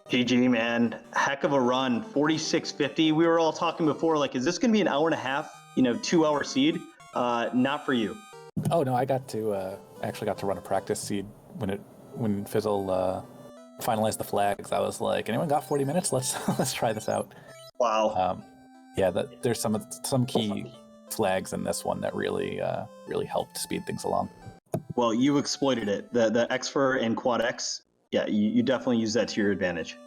GG, man. Heck of a run. 46:50. We were all talking before, like, is this going to be an hour and a half, 2-hour seed? Not for you. Oh, no, I got to actually got to run a practice seed when Fizzle finalized the flags. I was like, anyone got 40 minutes? Let's try this out. Wow. Yeah, there's some key flags in this one that really really helped speed things along. Well, you exploited it. The Xfer and Quad X, yeah, you definitely use that to your advantage.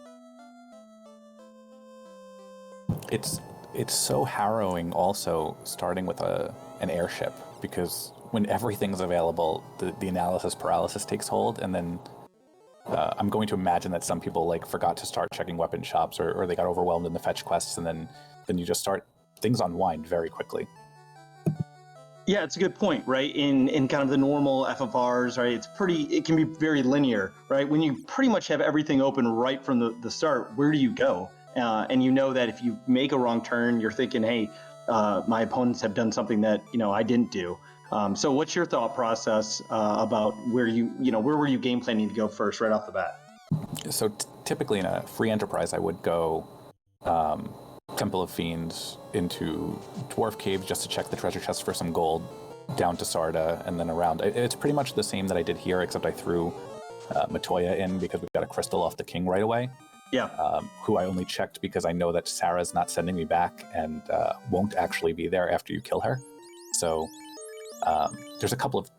It's so harrowing also starting with an airship, because when everything's available, the analysis paralysis takes hold, and then I'm going to imagine that some people like forgot to start checking weapon shops, or they got overwhelmed in the fetch quests, and then you just start, things unwind very quickly. Yeah, it's a good point, right? In kind of the normal FFRs, right? It can be very linear, right? When you pretty much have everything open right from the start, where do you go? And you know that if you make a wrong turn, you're thinking, hey, my opponents have done something that, I didn't do. So what's your thought process about where were you game planning to go first right off the bat? So typically in a free enterprise, I would go Temple of Fiends into Dwarf Caves just to check the treasure chest for some gold, down to Sarda, and then around. It's pretty much the same that I did here, except I threw Matoya in because we got a crystal off the king right away. Yeah. Who I only checked because I know that Sarah's not sending me back and won't actually be there after you kill her. So there's a couple of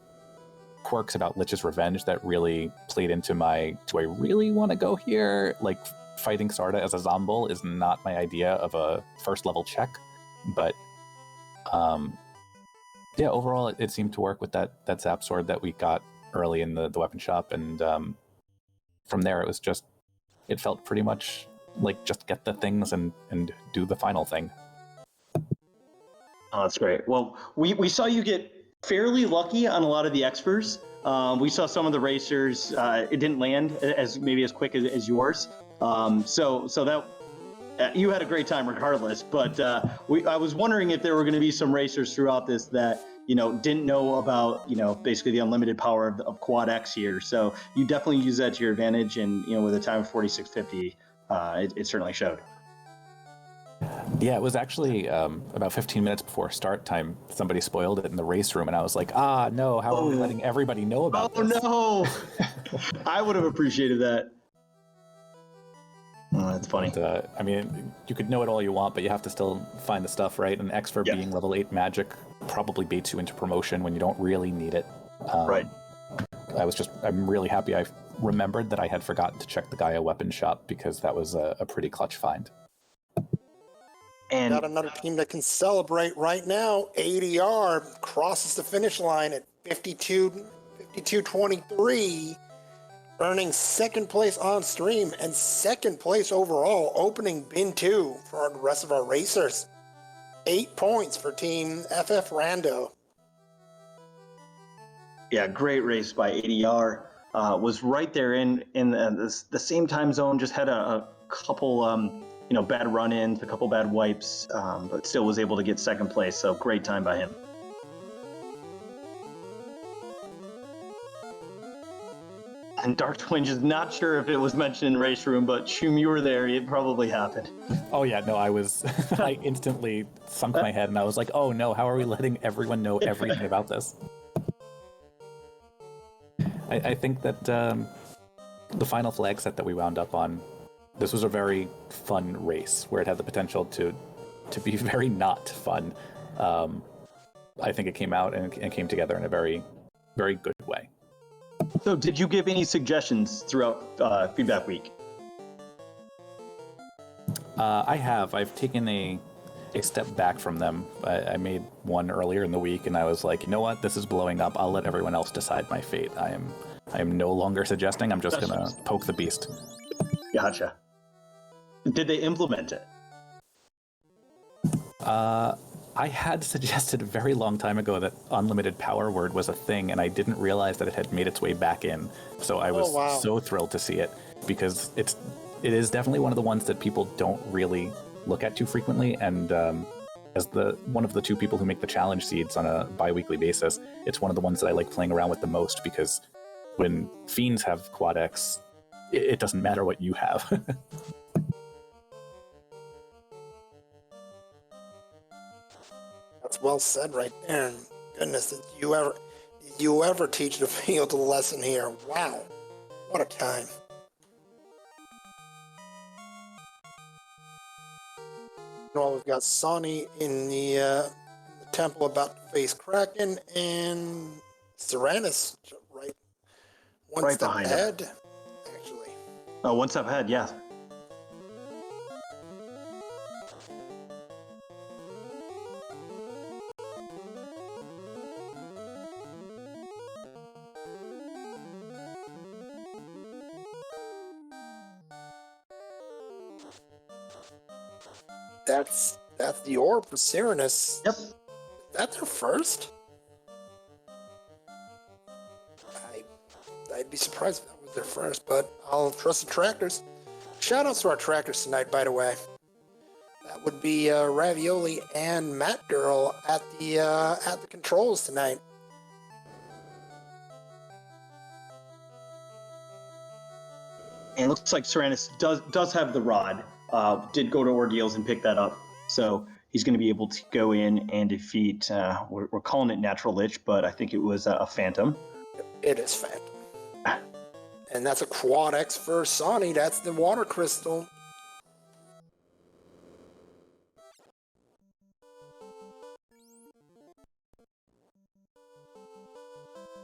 quirks about Lich's Revenge that really played into my, do I really want to go here? Like, fighting Sarda as a Zombol is not my idea of a first level check, but yeah, overall it seemed to work with that Zap Sword that we got early in the weapon shop, and from there it felt pretty much like just get the things and do the final thing. Oh, that's great. Well, we saw you get fairly lucky on a lot of the Expers. We saw some of the racers, it didn't land as quick as yours. So that you had a great time regardless. But I was wondering if there were going to be some racers throughout this that didn't know about basically the unlimited power of Quad X here. So you definitely use that to your advantage, and with a time of 46:50, it certainly showed. Yeah, it was actually about 15 minutes before start time. Somebody spoiled it in the race room, and I was like, no, how are we letting everybody know about this? Oh, no. I would have appreciated that. Oh, that's funny. But, I mean, you could know it all you want, but you have to still find the stuff, right? And X for being level 8 magic probably baits you into promotion when you don't really need it. Right. I'm really happy I remembered that I had forgotten to check the Gaia weapon shop, because that was a pretty clutch find. And got another team that can celebrate right now. ADR crosses the finish line at 52-23, earning second place on stream and second place overall, opening bin 2 for the rest of our racers. 8 points for Team FF Rando. Yeah, great race by ADR. Was right there in the same time zone. Just had a couple bad run-ins, a couple bad wipes, but still was able to get second place. So great time by him. And Dark Twinge is not sure if it was mentioned in Race Room, but Shum, you were there. It probably happened. Oh yeah, no, I was. I instantly sunk my head, and I was like, "Oh no, how are we letting everyone know everything about this?" I think that the final flag set that we wound up on, this was a very fun race where it had the potential to be very not fun. I think it came out and came together in a very, very good way. So did you give any suggestions throughout feedback week? I've taken a step back from them. I made one earlier in the week, and I was like, you know what, this is blowing up. I'll let everyone else decide my fate. I am no longer suggesting. I'm just gonna poke the beast. Gotcha. Did they implement it? I had suggested a very long time ago that unlimited power word was a thing, and I didn't realize that it had made its way back in. So I was so thrilled to see it, because it is definitely one of the ones that people don't really look at too frequently. And as one of the two people who make the challenge seeds on a bi-weekly basis, it's one of the ones that I like playing around with the most, because when Fiends have Quad X, it doesn't matter what you have. That's well said right there. Goodness, did you ever teach the field a lesson here? Wow, what a time. Well, we've got Sonny in the Temple about to face Kraken, and Serenus right one Right step behind ahead, him. actually. Oh, one step ahead, yeah. That's the orb for Serenus. Yep. That's her first? I'd be surprised if that was their first, but I'll trust the trackers. Shout outs to our trackers tonight, by the way. That would be Ravioli and Matt Girl at the controls tonight. And it looks like Serenus does have the rod. Did go to Ordeals and pick that up. So he's going to be able to go in and defeat, we're calling it Natural Lich, but I think it was a Phantom. It is Phantom. And that's a Quad X for Sonny. That's the Water Crystal.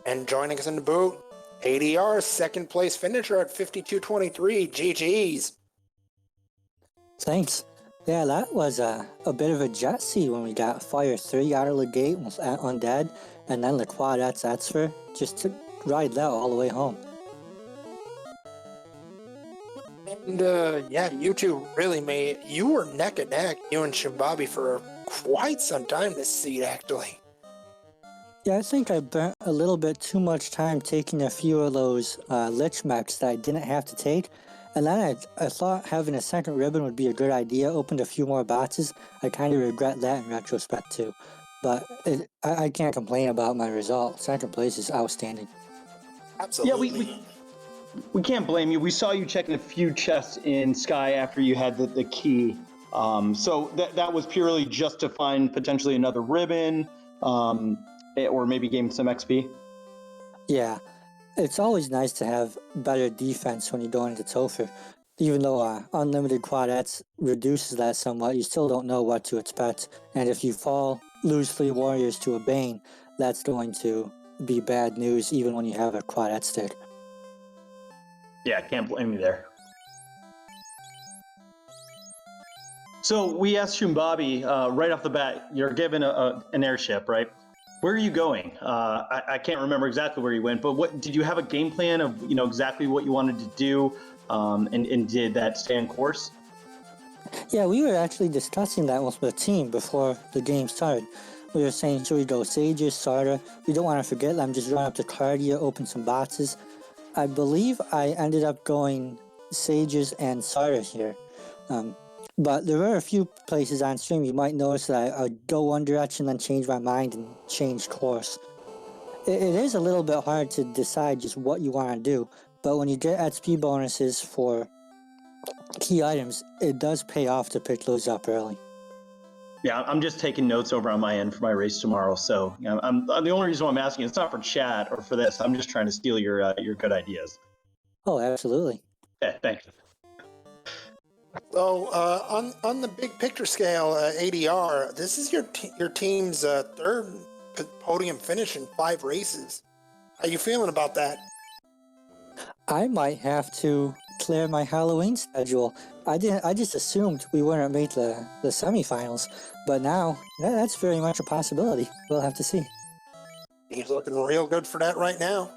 And joining us in the booth, ADR, second place finisher at 52.23. GG's. Thanks. Yeah, that was a bit of a jet seat when we got Fire 3 out of the gate with Undead, and then the Quad that's for just to ride that all the way home. And yeah, you two really you were neck and neck, you and Shum Bobby, for quite some time this seat, actually. Yeah, I think I burnt a little bit too much time taking a few of those Lich mechs that I didn't have to take. And then I thought having a second ribbon would be a good idea, opened a few more boxes. I kind of regret that in retrospect too. But I can't complain about my result. Second place is outstanding. Absolutely. Yeah, we can't blame you. We saw you checking a few chests in Sky after you had the key. So that was purely just to find potentially another ribbon, or maybe gain some XP. Yeah, it's always nice to have better defense when you go into Topher. Even though unlimited quadettes reduces that somewhat, you still don't know what to expect. And if you lose 3 warriors to a Bane, that's going to be bad news even when you have a quadette stick. Yeah, can't blame you there. So we asked Shum Bobby right off the bat, you're given an airship, right? Where are you going? I can't remember exactly where you went, but what did you have a game plan of exactly what you wanted to do, and did that stay on course? Yeah, we were actually discussing that with the team before the game started. We were saying, should we go Sages, Sarda? We don't want to forget them, just run up to Cardia, open some boxes. I believe I ended up going Sages and Sarda here. But there were a few places on stream you might notice that I would go one direction, then change my mind and change course. It is a little bit hard to decide just what you want to do, but when you get XP bonuses for key items, it does pay off to pick those up early. Yeah, I'm just taking notes over on my end for my race tomorrow. So I'm the only reason why I'm asking. It's not for chat or for this. I'm just trying to steal your good ideas. Oh, absolutely. Yeah, thanks. So on the big picture scale, ADR, this is your team's third podium finish in 5 races. How you feeling about that? I might have to clear my Halloween schedule. I just assumed we wouldn't make the semifinals, but now that's very much a possibility. We'll have to see. He's looking real good for that right now.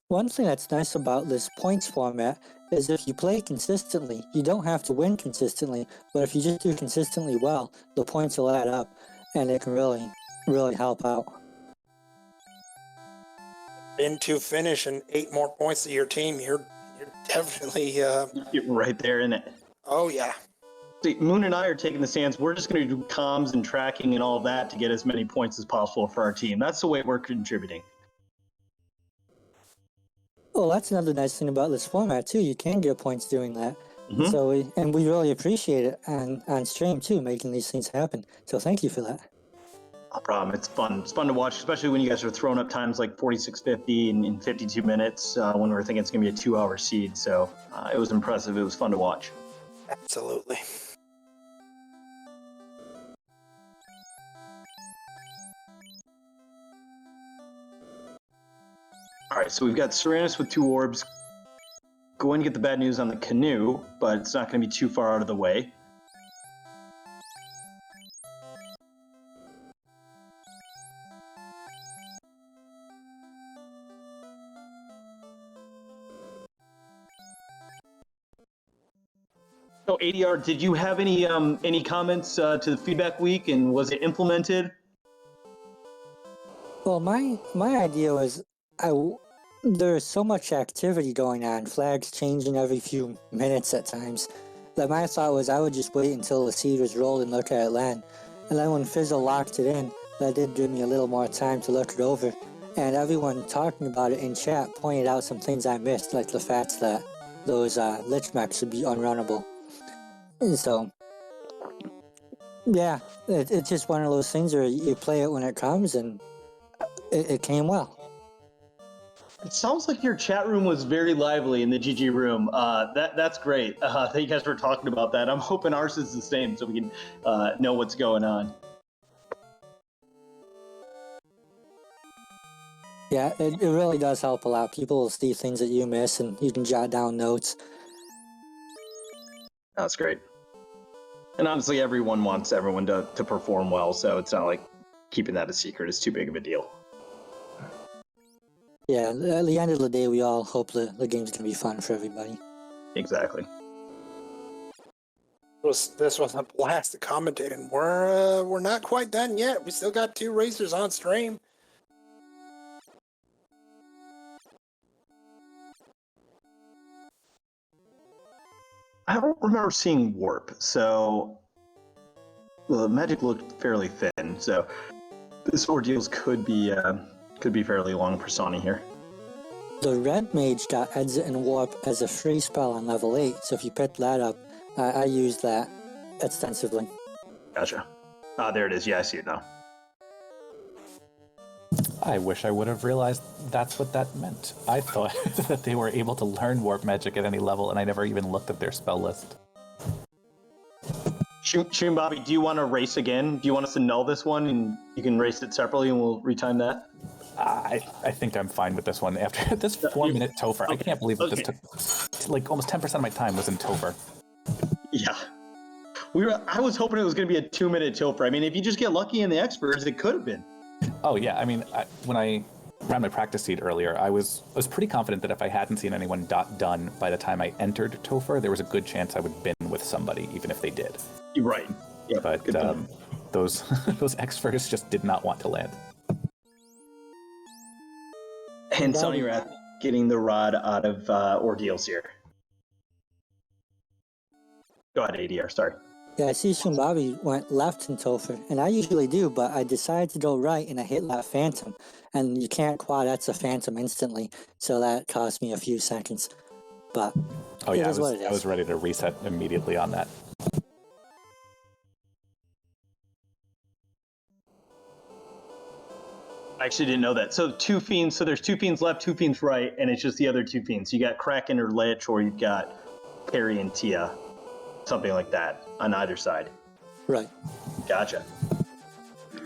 One thing that's nice about this points format is if you play consistently, you don't have to win consistently, but if you just do consistently well, the points will add up, and it can really, really help out. Into finish and 8 more points to your team, you're definitely You're right there in it. Oh yeah. See, Moon and I are taking the stance. We're just going to do comms and tracking and all of that to get as many points as possible for our team. That's the way we're contributing. Well, that's another nice thing about this format too. You can get points doing that. Mm-hmm. So we really appreciate it on stream too, making these things happen. So thank you for that. No problem. It's fun. It's fun to watch, especially when you guys are throwing up times like 46:50 in 52 minutes when we were thinking it's going to be a 2-hour seed. So it was impressive. It was fun to watch. Absolutely. All right, so we've got Serenus with 2 orbs. Going to get the bad news on the canoe, but it's not going to be too far out of the way. So ADR, did you have any comments to the feedback week, and was it implemented? Well, my idea was there's so much activity going on, flags changing every few minutes at times, that my thought was I would just wait until the seed was rolled and look at it land. And then when Fizzle locked it in, that did give me a little more time to look it over. And everyone talking about it in chat pointed out some things I missed, like the fact that those Lich Mechs would be unrunnable. And so, yeah, it's just one of those things where you play it when it comes, and it came well. It sounds like your chat room was very lively in the GG room. That's great. That you guys were talking about that. I'm hoping ours is the same, so we can know what's going on. Yeah, it really does help a lot. People will see things that you miss, and you can jot down notes. That's great. And honestly, everyone wants everyone to perform well, so it's not like keeping that a secret is too big of a deal. Yeah, at the end of the day, we all hope the game's going to be fun for everybody. Exactly. This was a blast commentating. We're not quite done yet. We still got 2 racers on stream. I don't remember seeing warp, so the magic looked fairly thin. So this ordeals could be fairly long for Sonny here. The red mage got exit and warp as a free spell on level 8, so if you pick that up, I used that extensively. Gotcha. There it is. Yeah, I see it now. I wish I would have realized that's what that meant. I thought that they were able to learn warp magic at any level, and I never even looked at their spell list. Shum Bobby, do you want to race again? Do you want us to null this one, and you can race it separately, and we'll retime that? I think I'm fine with this one. After this 4-minute Topher, okay. I can't believe that this took like almost 10% of my time was in Topher. Yeah. I was hoping it was going to be a 2-minute Topher. I mean, if you just get lucky in the experts, it could have been. Oh yeah, I mean, when I ran my practice seed earlier, I was pretty confident that if I hadn't seen anyone done by the time I entered Topher, there was a good chance I would bin with somebody, even if they did. You're right. Yeah, but those experts just did not want to land. And Sonny Wrath getting the rod out of ordeals here. Go ahead, ADR. Sorry. Yeah, I see Shum Bobby went left in Topher, and I usually do, but I decided to go right, and I hit that phantom. And you can't quad X a phantom instantly, so that cost me a few seconds. But oh yeah, I was ready to reset immediately on that. I actually didn't know that. So 2 fiends, so there's 2 fiends left, 2 fiends right, and it's just the other 2 fiends. You got Kraken or Lich, or you've got Perry and Tia. Something like that on either side. Right. Gotcha.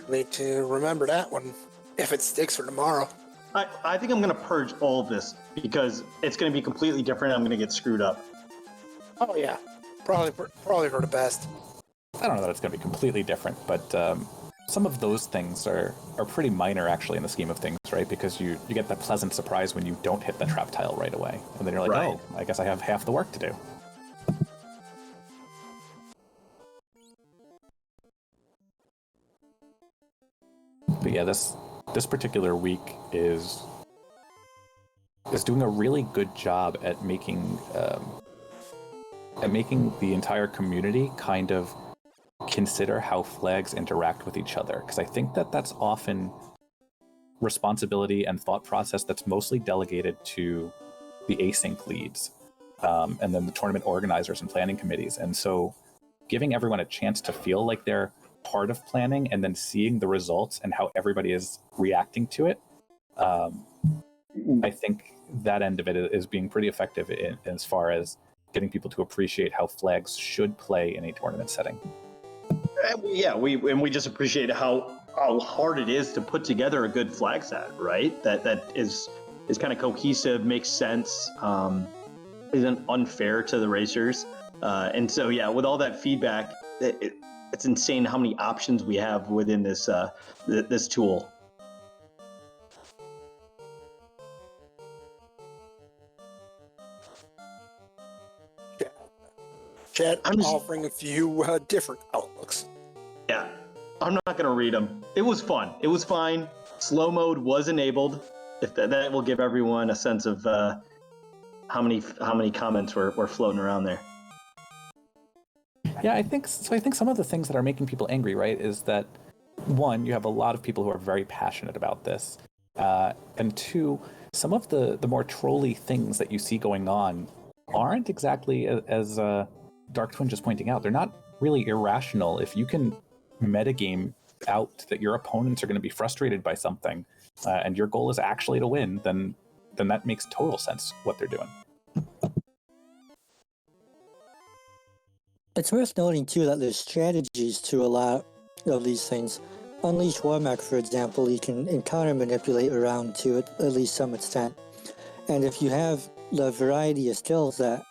Need to remember that one if it sticks for tomorrow. I think I'm going to purge all of this because it's going to be completely different. I'm going to get screwed up. Oh yeah, probably for the best. I don't know that it's going to be completely different, but some of those things are pretty minor actually in the scheme of things, right? Because you get that pleasant surprise when you don't hit the trap tile right away, and then you're like, right. Oh, I guess I have half the work to do. But yeah, this particular week is doing a really good job at making the entire community kind of consider how flags interact with each other, because I think that's often responsibility and thought process that's mostly delegated to the async leads and then the tournament organizers and planning committees. And so giving everyone a chance to feel like they're part of planning and then seeing the results and how everybody is reacting to it, I think that end of it is being pretty effective as far as getting people to appreciate how flags should play in a tournament setting. Yeah, we just appreciate how hard it is to put together a good flag set, right? That is is kind of cohesive, makes sense, isn't unfair to the racers. And so, yeah, with all that feedback, it's insane how many options we have within this this tool. Chat offering a few different outlooks. Yeah, I'm not going to read them. It was fun. It was fine. Slow mode was enabled. If that will give everyone a sense of how many comments were floating around there. Yeah, I think so. I think some of the things that are making people angry, right, is that one, you have a lot of people who are very passionate about this, and two, some of the more trolly things that you see going on aren't exactly as Dark Twin just pointing out. They're not really irrational. If you can metagame out that your opponents are going to be frustrated by something, and your goal is actually to win, then that makes total sense what they're doing. It's worth noting too that there's strategies to a lot of these things. Unleash Warmech, for example, you can encounter manipulate around to at least some extent. And if you have the variety of skills that,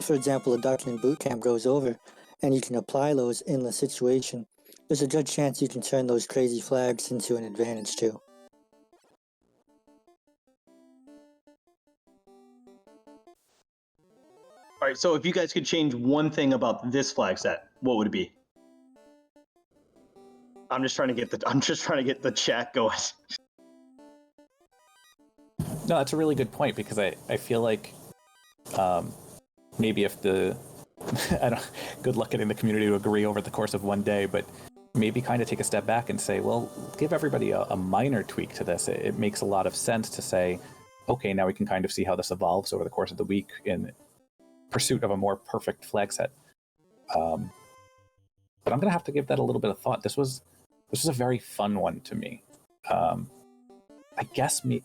for example, a Darkling Bootcamp goes over, and you can apply those in the situation, there's a good chance you can turn those crazy flags into an advantage too. All right, so if you guys could change one thing about this flag set, what would it be? I'm just trying to get the chat going. No, that's a really good point, because I feel like maybe if good luck getting the community to agree over the course of one day, but maybe kind of take a step back and say, well, give everybody a minor tweak to this. It makes a lot of sense to say, okay, now we can kind of see how this evolves over the course of the week in pursuit of a more perfect flag set. But I'm going to have to give that a little bit of thought. This was a very fun one to me. I guess I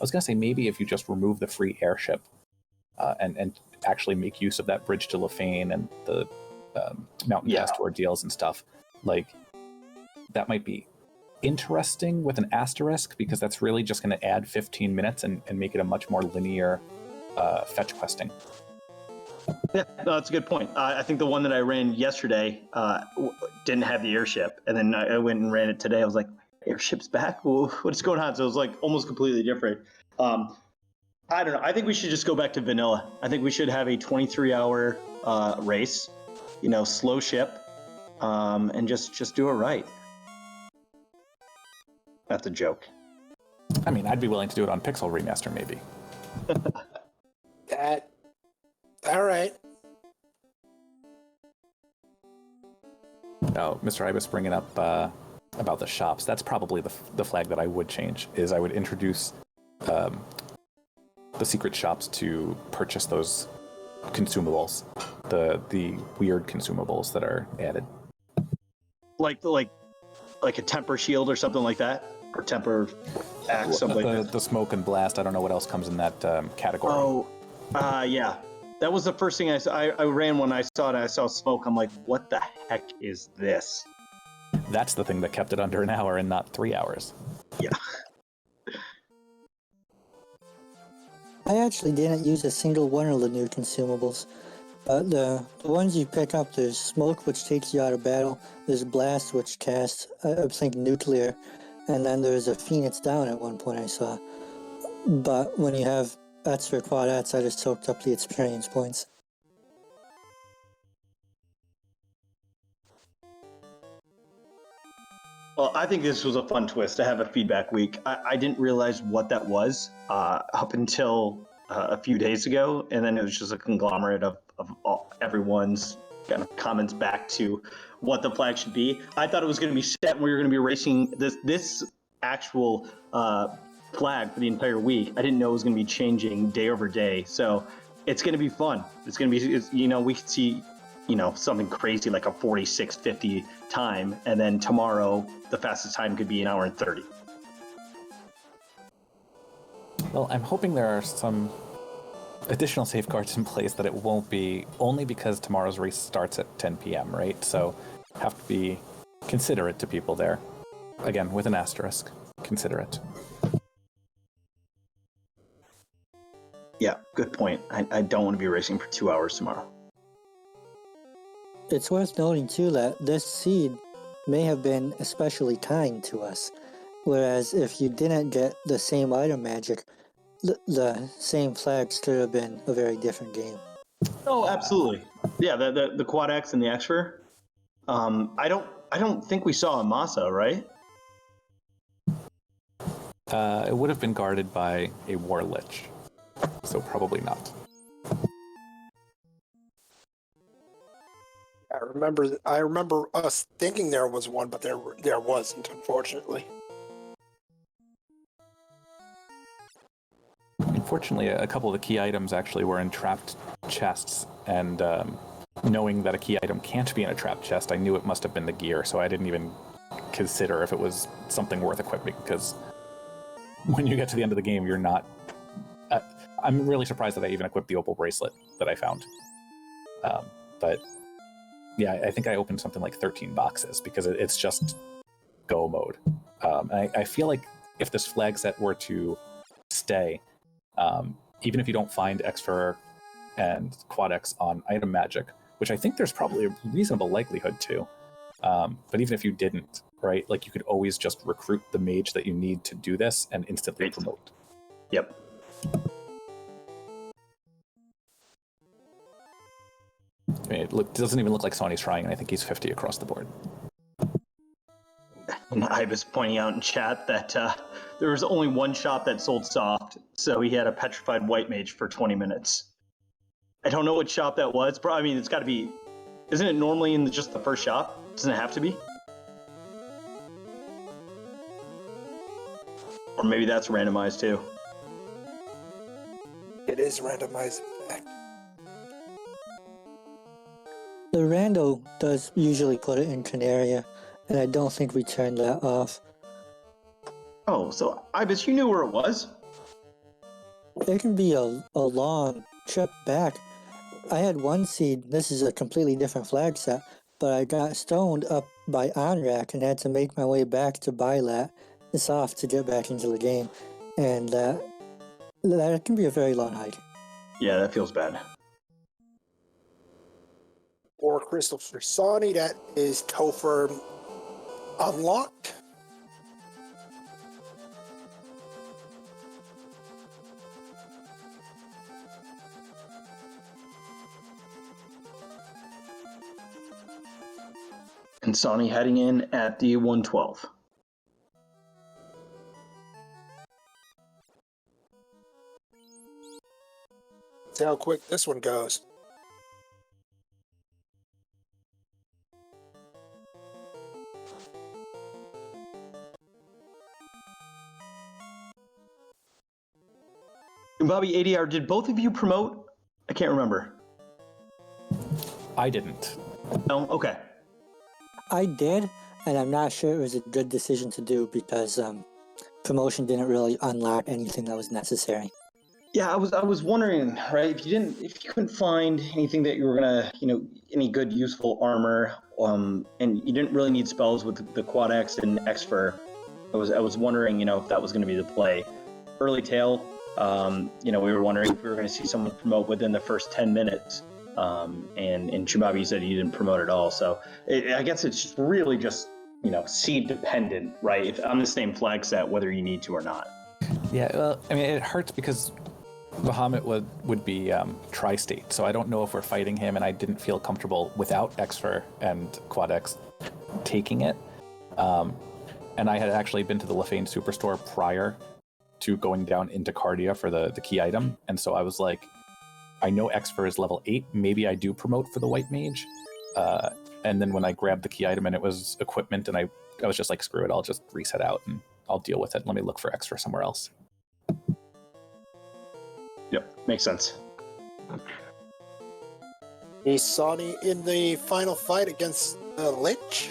was going to say maybe if you just remove the free airship and actually make use of that bridge to Lefane and the Mountain Pass Tour deals and stuff, like that might be interesting with an asterisk, because that's really just going to add 15 minutes and make it a much more linear fetch questing. Yeah, no, that's a good point. I think the one that I ran yesterday didn't have the airship, and then I went and ran it today. I was like, airship's back? What's going on? So it was like almost completely different. I don't know. I think we should just go back to vanilla. I think we should have a 23-hour race, slow ship, and just do it right. That's a joke. I mean, I'd be willing to do it on Pixel Remaster, maybe. All right. Oh, Mr. Ibis bringing up about the shops. That's probably the flag that I would change, is I would introduce the secret shops to purchase those consumables, the weird consumables that are added. Like a temper shield or something like that? Or temper axe, something like that? The smoke and blast, I don't know what else comes in that category. Oh, yeah. That was the first thing I saw. I ran when I saw it. I saw smoke. I'm like, what the heck is this? That's the thing that kept it under an hour and not 3 hours. Yeah. I actually didn't use a single one of the new consumables. The ones you pick up, there's smoke, which takes you out of battle. There's blast, which casts, I think, nuclear. And then there's a Phoenix down at one point I saw. But when you have extra quadrats, I just soaked up the experience points. Well, I think this was a fun twist to have a feedback week. I didn't realize what that was up until a few days ago, and then it was just a conglomerate of everyone's kind of comments back to what the flag should be. I thought it was going to be set and we were going to be racing this actual flag for the entire week. I didn't know it was going to be changing day over day, so it's going to be fun. It's going to be, we could see, something crazy like a 46:50 time, and then tomorrow the fastest time could be 1 hour and 30. Well, I'm hoping there are some additional safeguards in place that it won't be, only because tomorrow's race starts at 10 p.m., right? So have to be considerate to people there. Again, with an asterisk, considerate. Yeah, good point. I don't want to be racing for 2 hours tomorrow. It's worth noting too that this seed may have been especially kind to us, whereas if you didn't get the same item magic, the same flags could have been a very different game. Oh, absolutely. Yeah, the Quad X and the Xfer. I don't think we saw a Masa, right? It would have been guarded by a War Lich, so probably not. I remember us thinking there was one, but there wasn't, unfortunately. Unfortunately, a couple of the key items actually were in trapped chests, and knowing that a key item can't be in a trapped chest, I knew it must have been the gear, so I didn't even consider if it was something worth equipping, because when you get to the end of the game, you're not... I'm really surprised that I even equipped the opal bracelet that I found. But yeah, I think I opened something like 13 boxes, because it's just go mode. I feel like if this flag set were to stay, even if you don't find Xfer and Quad X on item magic, which I think there's probably a reasonable likelihood to, but even if you didn't, right, like you could always just recruit the mage that you need to do this and instantly promote. Yep. I mean, it doesn't even look like Sony's trying, and I think he's 50 across the board. And I was pointing out in chat that there was only one shop that sold soft, so he had a petrified white mage for 20 minutes. I don't know what shop that was. I mean, it's got to be... Isn't it normally in just the first shop? Doesn't it have to be? Or maybe that's randomized too. It is randomized, in fact. The rando does usually put it in Canaria, and I don't think we turned that off. Oh, so Ibis, you knew where it was? It can be a long trip back. I had one seed, this is a completely different flag set, but I got stoned up by Onrak and had to make my way back to Bylat. It's off to get back into the game, and that can be a very long hike. Yeah, that feels bad. Or Crystal for Sony, that is Topher unlocked. And Sony heading in at the 112. See how quick this one goes. And Bobby, ADR, did both of you promote? I can't remember. I didn't. No? Okay. I did, and I'm not sure it was a good decision to do because promotion didn't really unlock anything that was necessary. Yeah, I was wondering, right? If you couldn't find anything that you were gonna, any good useful armor, and you didn't really need spells with the Quad X and Xfer, I was wondering, if that was gonna be the play. Early tail, we were wondering if we were gonna see someone promote within the first 10 minutes, and Shum Bobby said he didn't promote at all. So I guess it's really just seed dependent, right? If on the same flag set, whether you need to or not. Yeah, well, I mean, it hurts because Bahamut would be tri-state, so I don't know if we're fighting him, and I didn't feel comfortable without Xfer and Quad X taking it. And I had actually been to the Lefane Superstore prior to going down into Cardia for the key item, and so I was like, I know Xfer is level 8, maybe I do promote for the White Mage. And then when I grabbed the key item and it was equipment, and I was just like, screw it, I'll just reset out and I'll deal with it. Let me look for Xfer somewhere else. Yep, makes sense. Is Sony in the final fight against the Lich?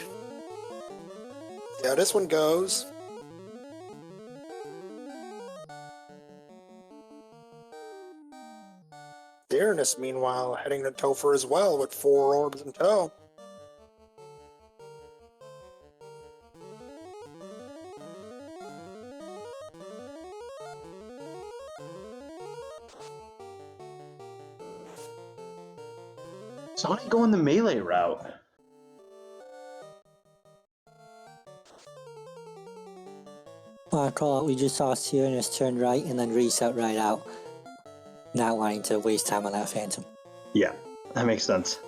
See how this one goes. Dearness, meanwhile, heading to Topher as well with 4 orbs in tow. Sonic going the melee route. Call out, we just saw Cyranus turn right and then reset right out. Not wanting to waste time on that Phantom. Yeah, that makes sense.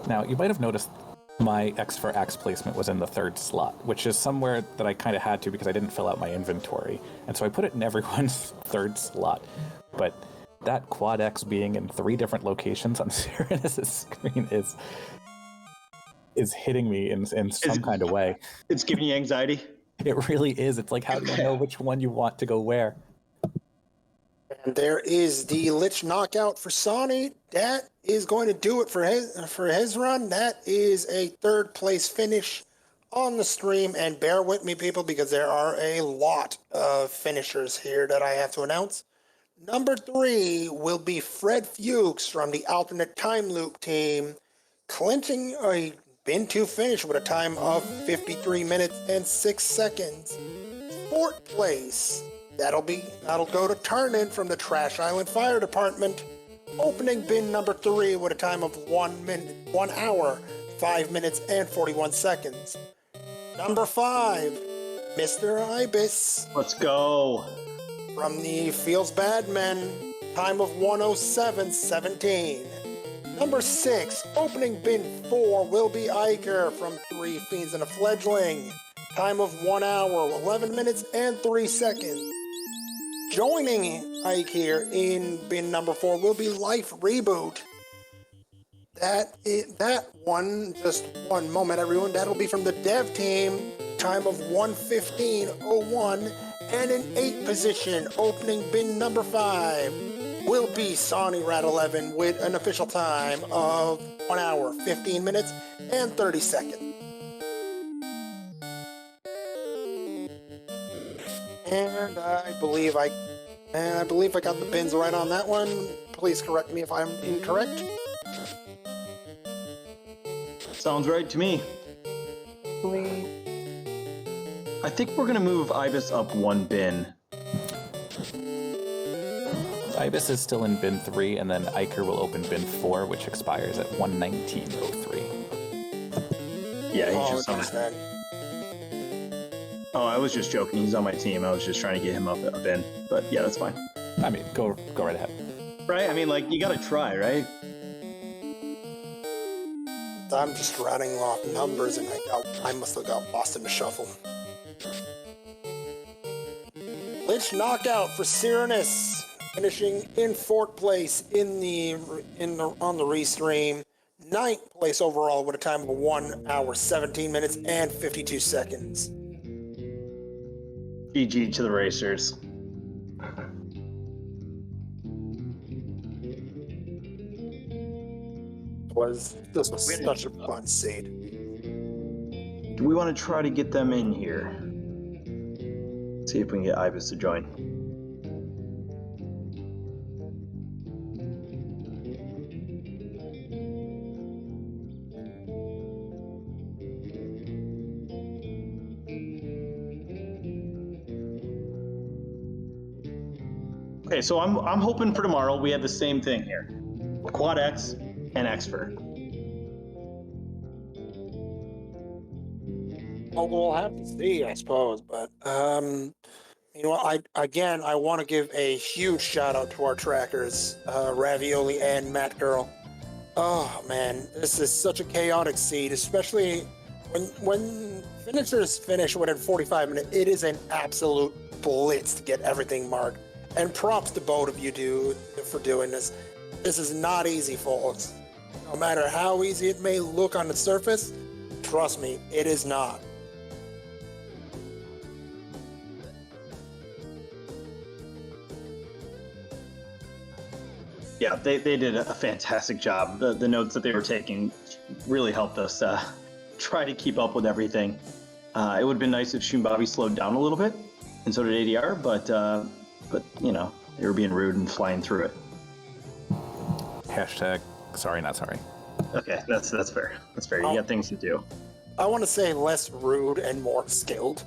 Now, you might have noticed my X for Axe placement was in the third slot, which is somewhere that I kind of had to because I didn't fill out my inventory. And so I put it in everyone's third slot. But that quad X being in 3 different locations on Cyranus' screen is hitting me in some kind of way. It's giving you anxiety? It really is. It's like, how do you know which one you want to go where? And there is the Lich knockout for Sonny. That is going to do it for his run. That is a 3rd place finish on the stream. And bear with me, people, because there are a lot of finishers here that I have to announce. Number 3 will be Fred Fuchs from the Alternate Time Loop team, clinching a Bin 2 finish with a time of 53 minutes and 6 seconds. 4th place. That'll go to Tarnin from the Trash Island Fire Department, opening bin number 3 with a time of 1 hour, 5 minutes, and 41 seconds. Number 5, Mr. Ibis. Let's go. From the Feels Bad Men, time of 1:07:17. Number 6, opening bin 4 will be Iker from 3 Fiends and a Fledgling, time of 1 hour, 11 minutes, and 3 seconds. Joining Ike here in bin number 4 will be Life Reboot. That one, just one moment everyone, that'll be from the dev team, time of 1:15:01, and in 8th position, opening bin number 5, will be Sonny Rat 11 with an official time of 1 hour, 15 minutes, and 30 seconds. And I believe I got the bins right on that one. Please correct me if I'm incorrect. Sounds right to me. I think we're gonna move Ibis up 1 bin. Ibis is still in bin 3, and then Iker will open bin 4, which expires at 1:19:03. Yeah, he's just on his that. Oh, I was just joking. He's on my team. I was just trying to get him up in. But yeah, that's fine. I mean, go right ahead. Right? I mean, like, you gotta try, right? I'm just rattling off numbers, and I must have got lost in the shuffle. Lich knockout for Cyranus, finishing in 4th place on the restream. 9th place overall with a time of 1 hour, 17 minutes, and 52 seconds. GG to the racers. This was such a fun seed. Do we want to try to get them in here? See if we can get Ibis to join. Okay, so I'm hoping for tomorrow we have the same thing here. Quad X and Xfer. Well, we'll have to see, I suppose. But you know, I want to give a huge shout out to our trackers, Ravioli and Matt Girl. Oh man, this is such a chaotic seed, especially when finishers finish within 45 minutes. It is an absolute blitz to get everything marked. And props to both of you for doing this. This is not easy, folks. No matter how easy it may look on the surface, trust me, it is not. Yeah, they did a fantastic job. The notes that they were taking really helped us try to keep up with everything. It would have been nice if Shum Bobby slowed down a little bit, and so did ADR, but you know, they were being rude and flying through it. Hashtag sorry, not sorry. Okay, that's fair. That's fair. You got things to do. I want to say less rude and more skilled.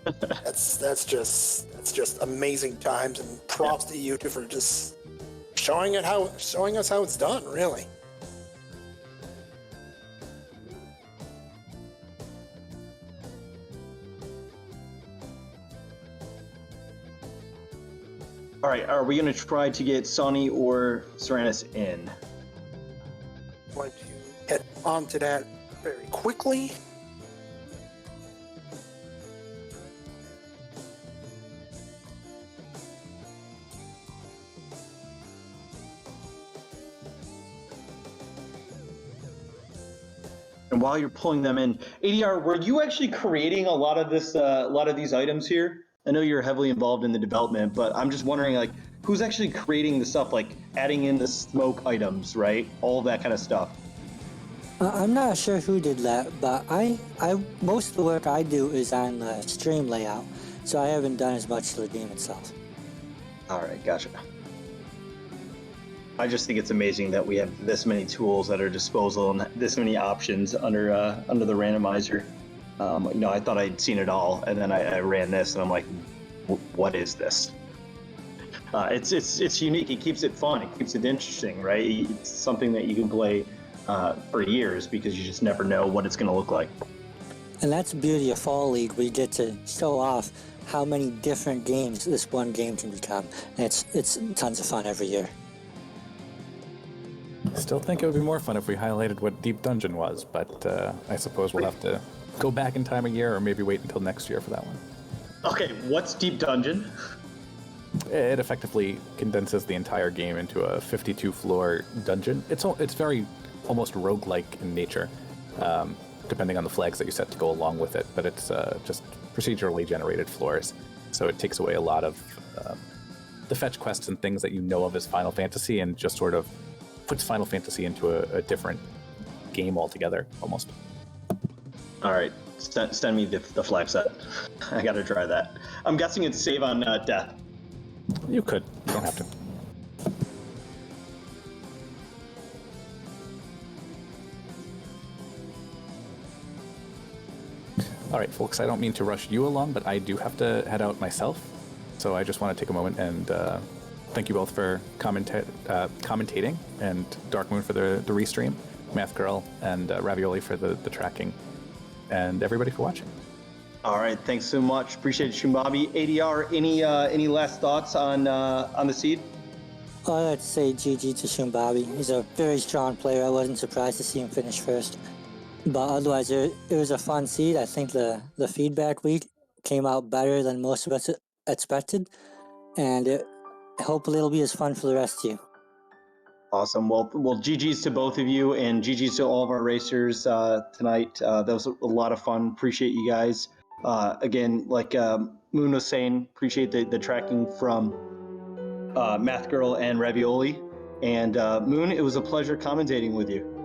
That's just amazing times, and props to you two for just showing us how it's done, really. All right, are we going to try to get Sonny or Serenus in? I'm going to get onto that very quickly. And while you're pulling them in, ADR, were you actually creating a lot of these items here? I know you're heavily involved in the development, but I'm just wondering, like, who's actually creating the stuff, like adding in the smoke items, right? All that kind of stuff. I'm not sure who did that, but I most of the work I do is on the stream layout, so I haven't done as much to the game itself. All right, gotcha. I just think it's amazing that we have this many tools at our disposal and this many options under the randomizer. I thought I'd seen it all, and then I ran this, and I'm like, what is this? It's unique. It keeps it fun. It keeps it interesting, right? It's something that you can play for years because you just never know what it's going to look like. And that's the beauty of Fall League. We get to show off how many different games this one game can become, and it's tons of fun every year. Still think it would be more fun if we highlighted what Deep Dungeon was, but I suppose we'll have to go back in time a year or maybe wait until next year for that one. Okay, what's Deep Dungeon? It effectively condenses the entire game into a 52-floor dungeon. It's very almost roguelike in nature, depending on the flags that you set to go along with it, but it's just procedurally generated floors, so it takes away a lot of the fetch quests and things that you know of as Final Fantasy and just sort of puts Final Fantasy into a different game altogether, almost. All right, send me the flag set. I gotta try that. I'm guessing it's save on death. You could. You don't have to. All right, folks, I don't mean to rush you along, but I do have to head out myself. So I just want to take a moment and thank you both for commentating, and Dark Moon for the restream, Math Girl and Ravioli for the tracking, and everybody for watching. All right, thanks so much. Appreciate it, Shum Bobby. ADR, any last thoughts on the seed? I'd like to say GG to Shum Bobby. He's a very strong player. I wasn't surprised to see him finish first. But otherwise, it was a fun seed. I think the feedback week came out better than most of us expected, and hopefully it'll be as fun for the rest of you. Awesome. Well, GG's to both of you, and GG's to all of our racers tonight. That was a lot of fun. Appreciate you guys. Again, like Moon was saying, appreciate the tracking from Math Girl and Ravioli. And Moon, it was a pleasure commentating with you.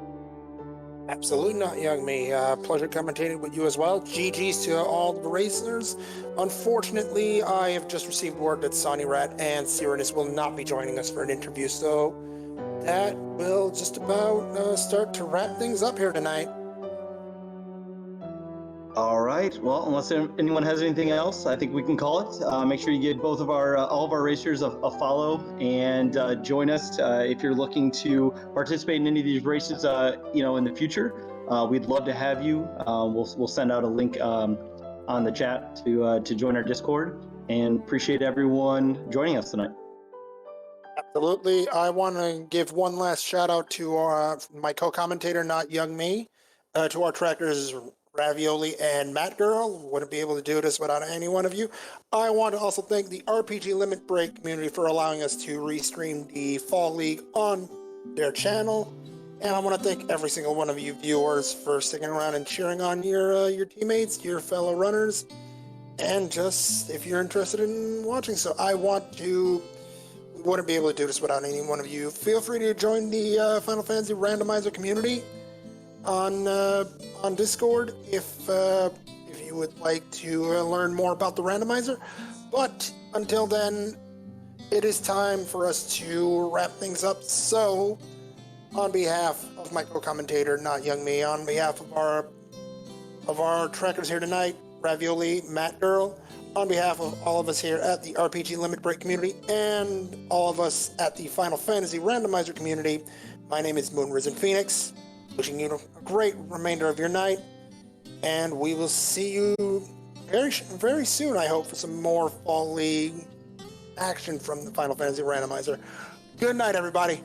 Absolutely not, young me. Pleasure commentating with you as well. GG's to all the racers. Unfortunately, I have just received word that Sonny Rat and Serenus will not be joining us for an interview, so that will just about start to wrap things up here tonight. All right. Well, unless anyone has anything else, I think we can call it. Make sure you give both of all of our racers a follow and join us if you're looking to participate in any of these races. In the future, we'd love to have you. We'll send out a link on the chat to join our Discord, and appreciate everyone joining us tonight. Absolutely. I want to give one last shout out to my co-commentator, not young me, to our trackers Ravioli and Matt Girl. Wouldn't be able to do this without any one of you. I want to also thank the RPG Limit Break community for allowing us to restream the Fall League on their channel. And I want to thank every single one of you viewers for sticking around and cheering on your teammates, your fellow runners, and just if you're interested in watching. So we wouldn't be able to do this without any one of you. Feel free to join the Final Fantasy Randomizer community on Discord if you would like to learn more about the randomizer. But until then, it is time for us to wrap things up. So, on behalf of my co-commentator, not young me, on behalf of our trackers here tonight, Ravioli, Matt Girl, on behalf of all of us here at the RPG Limit Break community and all of us at the Final Fantasy Randomizer community, my name is Moon Risen Phoenix, wishing you a great remainder of your night, and we will see you very soon, I hope, for some more Fall League action from the Final Fantasy Randomizer. Good night, everybody.